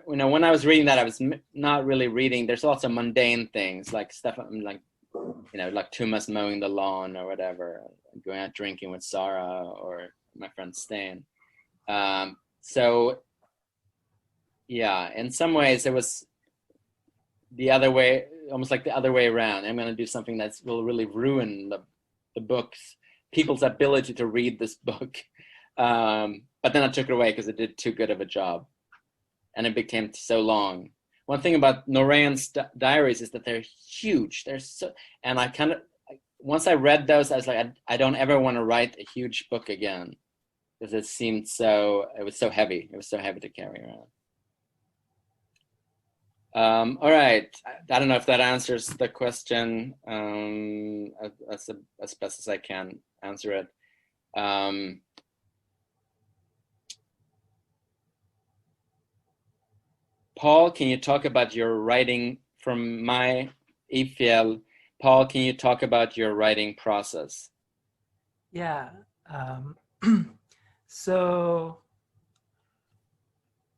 When I was reading that, I was not really reading. There's lots of mundane things like stuff like, like Tumas mowing the lawn or whatever, going out drinking with Sara or my friend Stan. So yeah, in some ways it was the other way, almost like the other way around. I'm going to do something that will really ruin the books, people's ability to read this book. But then I took it away because it did too good of a job. And it became so long. One thing about Norayan's diaries is that they're huge. They're so, and once I read those, I was like, I don't ever want to write a huge book again, because it seemed it was so heavy. It was so heavy to carry around. All right, I don't know if that answers the question as best as I can answer it. Paul, can you talk about your writing from my Ifjell? Paul, can you talk about your writing process?
Yeah. So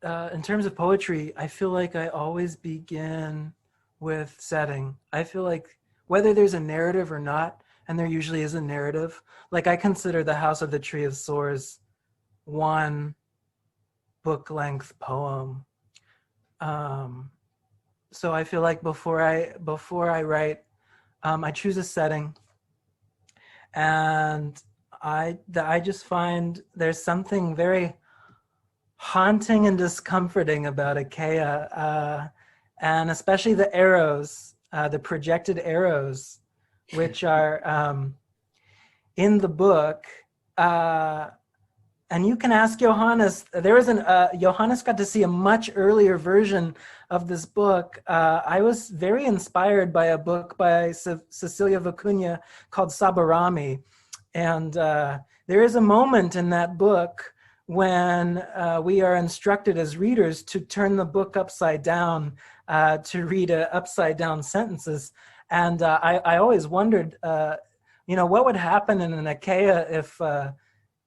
in terms of poetry, I feel like I always begin with setting. I feel like whether there's a narrative or not, and there usually is a narrative, like I consider The House of the Tree of Swords one book-length poem. So I feel like before I write, I choose a setting, and I just find there's something very haunting and discomforting about Achaea, and especially the arrows, the projected arrows, which are in the book. And you can ask Johannes. There is Johannes got to see a much earlier version of this book. I was very inspired by a book by Cecilia Vicuña called Sabarami. And there is a moment in that book when we are instructed as readers to turn the book upside down, to read upside down sentences. And I always wondered, what would happen in an Achaea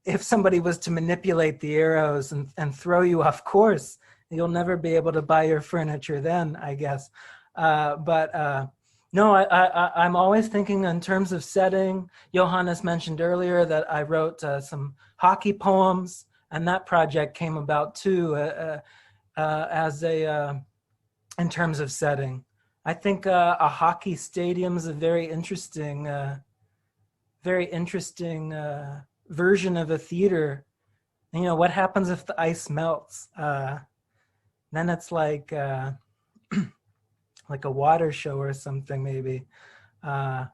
if somebody was to manipulate the arrows and throw you off course. You'll never be able to buy your furniture then, I guess. No, I'm always thinking in terms of setting. Johannes mentioned earlier that I wrote some hockey poems, and that project came about too in terms of setting. I think a hockey stadium is a very interesting version of a theater. What happens if the ice melts? Then it's like like a water show or something maybe. And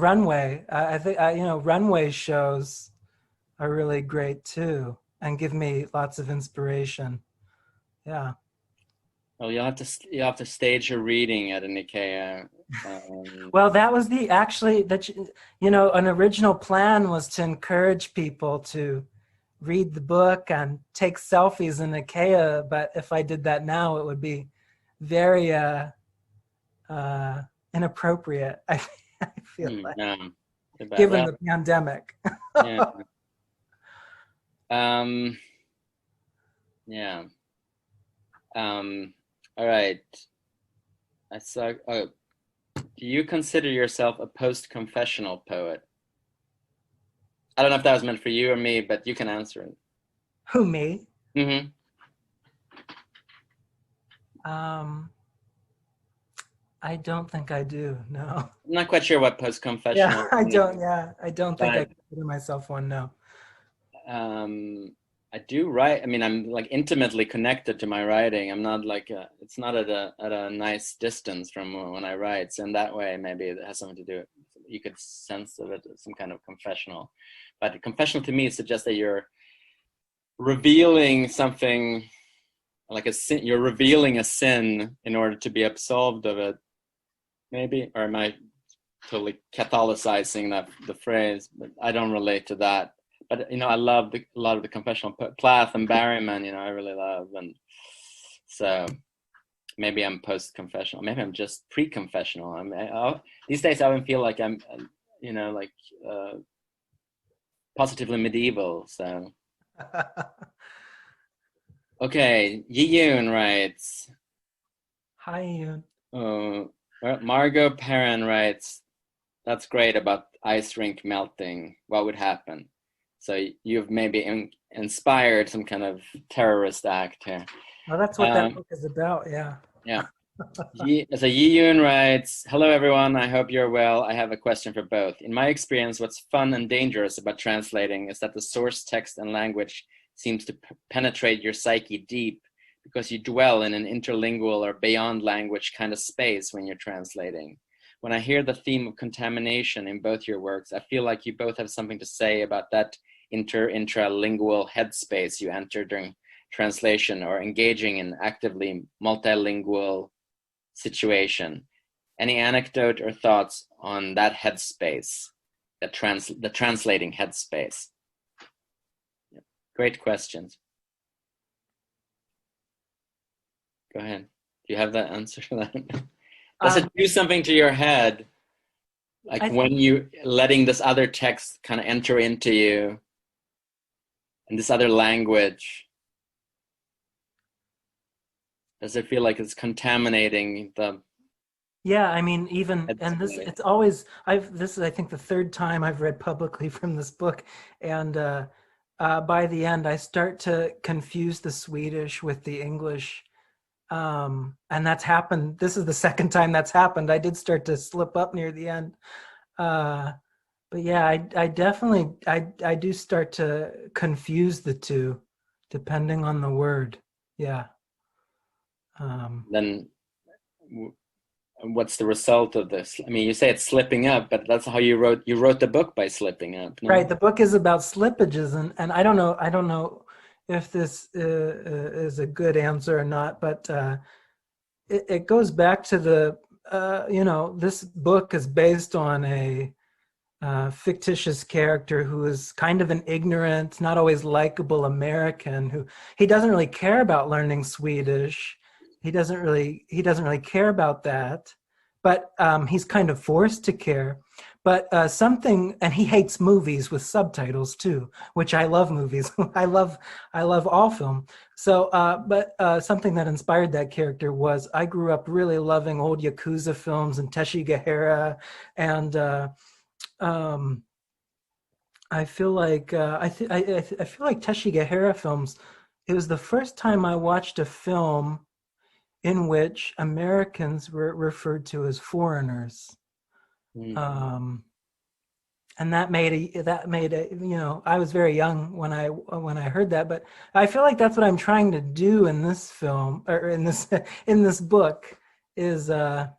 runway. I think runway shows are really great too and give me lots of inspiration. Yeah.
Well, you'll have to stage your reading at an Achaea.
Well, that was an original plan was to encourage people to read the book and take selfies in Achaea. But if I did that now, it would be very inappropriate. I feel like, given the pandemic.
Yeah. Yeah. All right. I saw. Oh, do you consider yourself a post-confessional poet? I don't know if that was meant for you or me, but you can answer it.
Who, me?
Mm-hmm.
I don't think I do. No.
I'm not quite sure what post-confessional.
Yeah, I don't. Yeah, I don't think I consider myself one. No.
I do write. I mean, I'm like intimately connected to my writing. I'm not like it's not at a nice distance from when I write. So in that way, maybe it has something to do. You could sense of it as some kind of confessional. But confessional to me suggests that you're revealing something like a sin. You're revealing a sin in order to be absolved of it. Maybe, or am I totally Catholicizing the phrase? But I don't relate to that. But I love a lot of the confessional Plath and Barryman. I really love, and so maybe I'm post-confessional. Maybe I'm just pre-confessional. These days I even feel like I'm, positively medieval. So okay, Yiyoon writes.
Hi, Yiyoon.
Margot Perrin writes, "That's great about ice rink melting. What would happen?" So you've maybe inspired some kind of terrorist act here.
Well, that's what that book is about, yeah.
Yeah. So Yiyoon writes, "Hello everyone, I hope you're well. I have a question for both. In my experience, what's fun and dangerous about translating is that the source text and language seems to penetrate your psyche deep because you dwell in an interlingual or beyond language kind of space when you're translating. when I hear the theme of contamination in both your works, I feel like you both have something to say about that intralingual headspace you enter during translation or engaging in actively multilingual situation. Any anecdote or thoughts on that headspace, the translating headspace? Great questions. Go ahead. Do you have that answer for that? Does it do something to your head? Like when you letting this other text kind of enter into you and this other language? Does it feel like it's contaminating the...
Yeah, I mean, even, and this, it's always, this is, I think, the third time I've read publicly from this book. And by the end, I start to confuse the Swedish with the English. And that's happened. This is the second time that's happened. I did start to slip up near the end. But yeah, I definitely, I do start to confuse the two depending on the word. Yeah.
Then what's the result of this? I mean, you say it's slipping up, but that's how you wrote the book, by slipping up. No?
Right. The book is about slippages, and I don't know if this is a good answer or not, but it goes back to the, this book is based on a fictitious character who is kind of an ignorant, not always likable American who, he doesn't really care about learning Swedish. He doesn't really care about that, but he's kind of forced to care. But and he hates movies with subtitles too, which I love movies. I love all film. So, but something that inspired that character was I grew up really loving old Yakuza films and Teshi Gahara, and I feel like I feel like Teshi Gahara films. It was the first time I watched a film in which Americans were referred to as foreigners. And that made I was very young when I heard that, but I feel like that's what I'm trying to do in this film, or in this book, is kind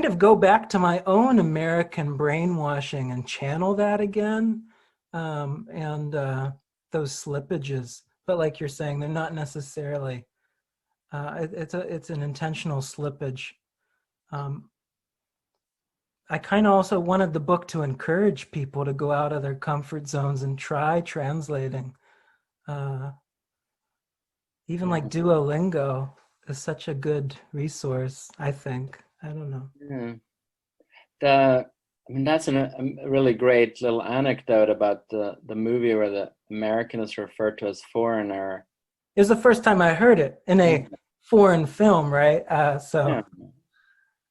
of go back to my own American brainwashing and channel that again, and those slippages. But like you're saying, they're not necessarily. It's an intentional slippage. I kind of also wanted the book to encourage people to go out of their comfort zones and try translating. Even like Duolingo is such a good resource, I think. I don't know.
Yeah. That's a really great little anecdote about the movie where the American is referred to as foreigner.
It was the first time I heard it in a foreign film, right?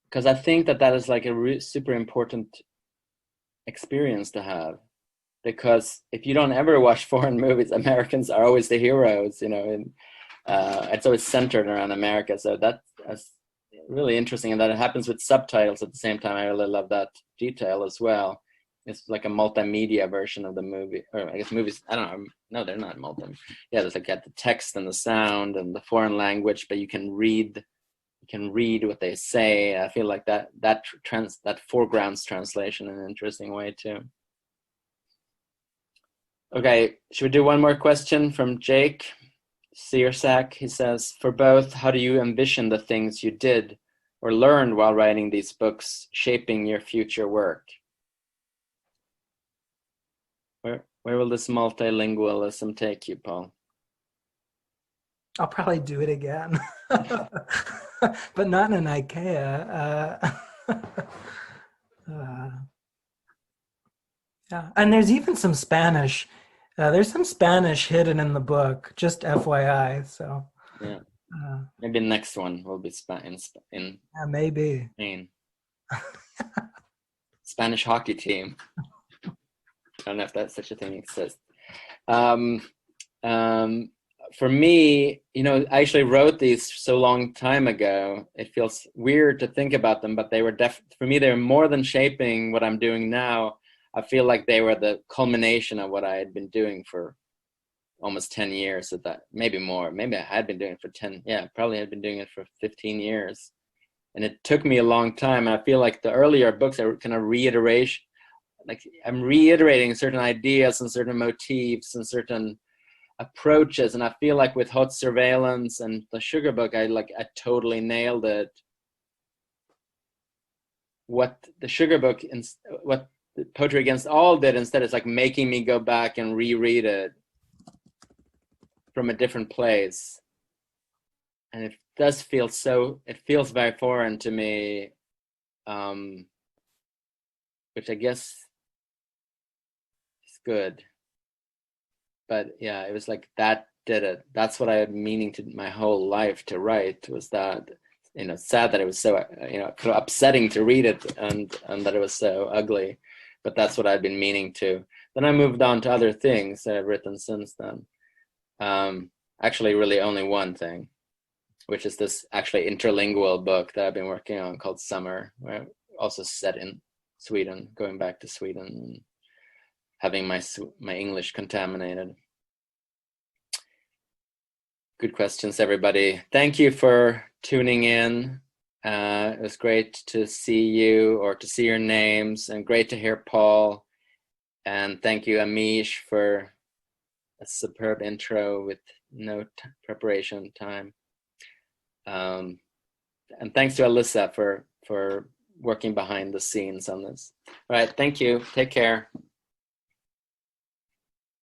Because I think that is like a super important experience to have. Because if you don't ever watch foreign movies, Americans are always the heroes, and it's always centered around America. So that's really interesting, and that it happens with subtitles at the same time. I really love that detail as well. It's like a multimedia version of the movie, or I guess movies, I don't know. No, they're not multi. Yeah, there's like the text and the sound and the foreign language, but you can read what they say. I feel like that foregrounds translation in an interesting way too. Okay, should we do one more question from Jake Searsack? He says, for both, how do you envision the things you did or learned while writing these books shaping your future work? Where will this multilingualism take you, Paul?
I'll probably do it again, but not in IKEA. Yeah, and there's even some Spanish. There's some Spanish hidden in the book, just FYI. So
yeah, maybe the next one will be in
maybe
Spain. Spanish hockey team. I don't know if that's such a thing exists. For me, I actually wrote these so long time ago. It feels weird to think about them, but they were for me, they were more than shaping what I'm doing now. I feel like they were the culmination of what I had been doing for almost 10 years. Maybe more. Maybe I had been doing it for 10. Yeah, probably had been doing it for 15 years. And it took me a long time. And I feel like the earlier books are kind of reiteration, like I'm reiterating certain ideas and certain motifs and certain approaches. And I feel like with Hot Surveillance and the Sugar Book, I totally nailed it. What the Sugar Book, what Poetry Against All did instead is like making me go back and reread it from a different place. And it does feel it feels very foreign to me, which I guess is good. But yeah, it was like that did it. That's what I had meaning to my whole life to write, was that, sad that it was so, upsetting to read it and that it was so ugly. But that's what I've been meaning to. Then I moved on to other things that I've written since then. Actually, really only one thing, which is this actually interlingual book that I've been working on called Summer, where I'm also set in Sweden, going back to Sweden and having my English contaminated. Good questions, everybody. Thank you for tuning in. It was great to see you, or to see your names, and great to hear Paul. And thank you, Amish, for a superb intro with no preparation time. And thanks to Alyssa for working behind the scenes on this. All right, thank you. Take care.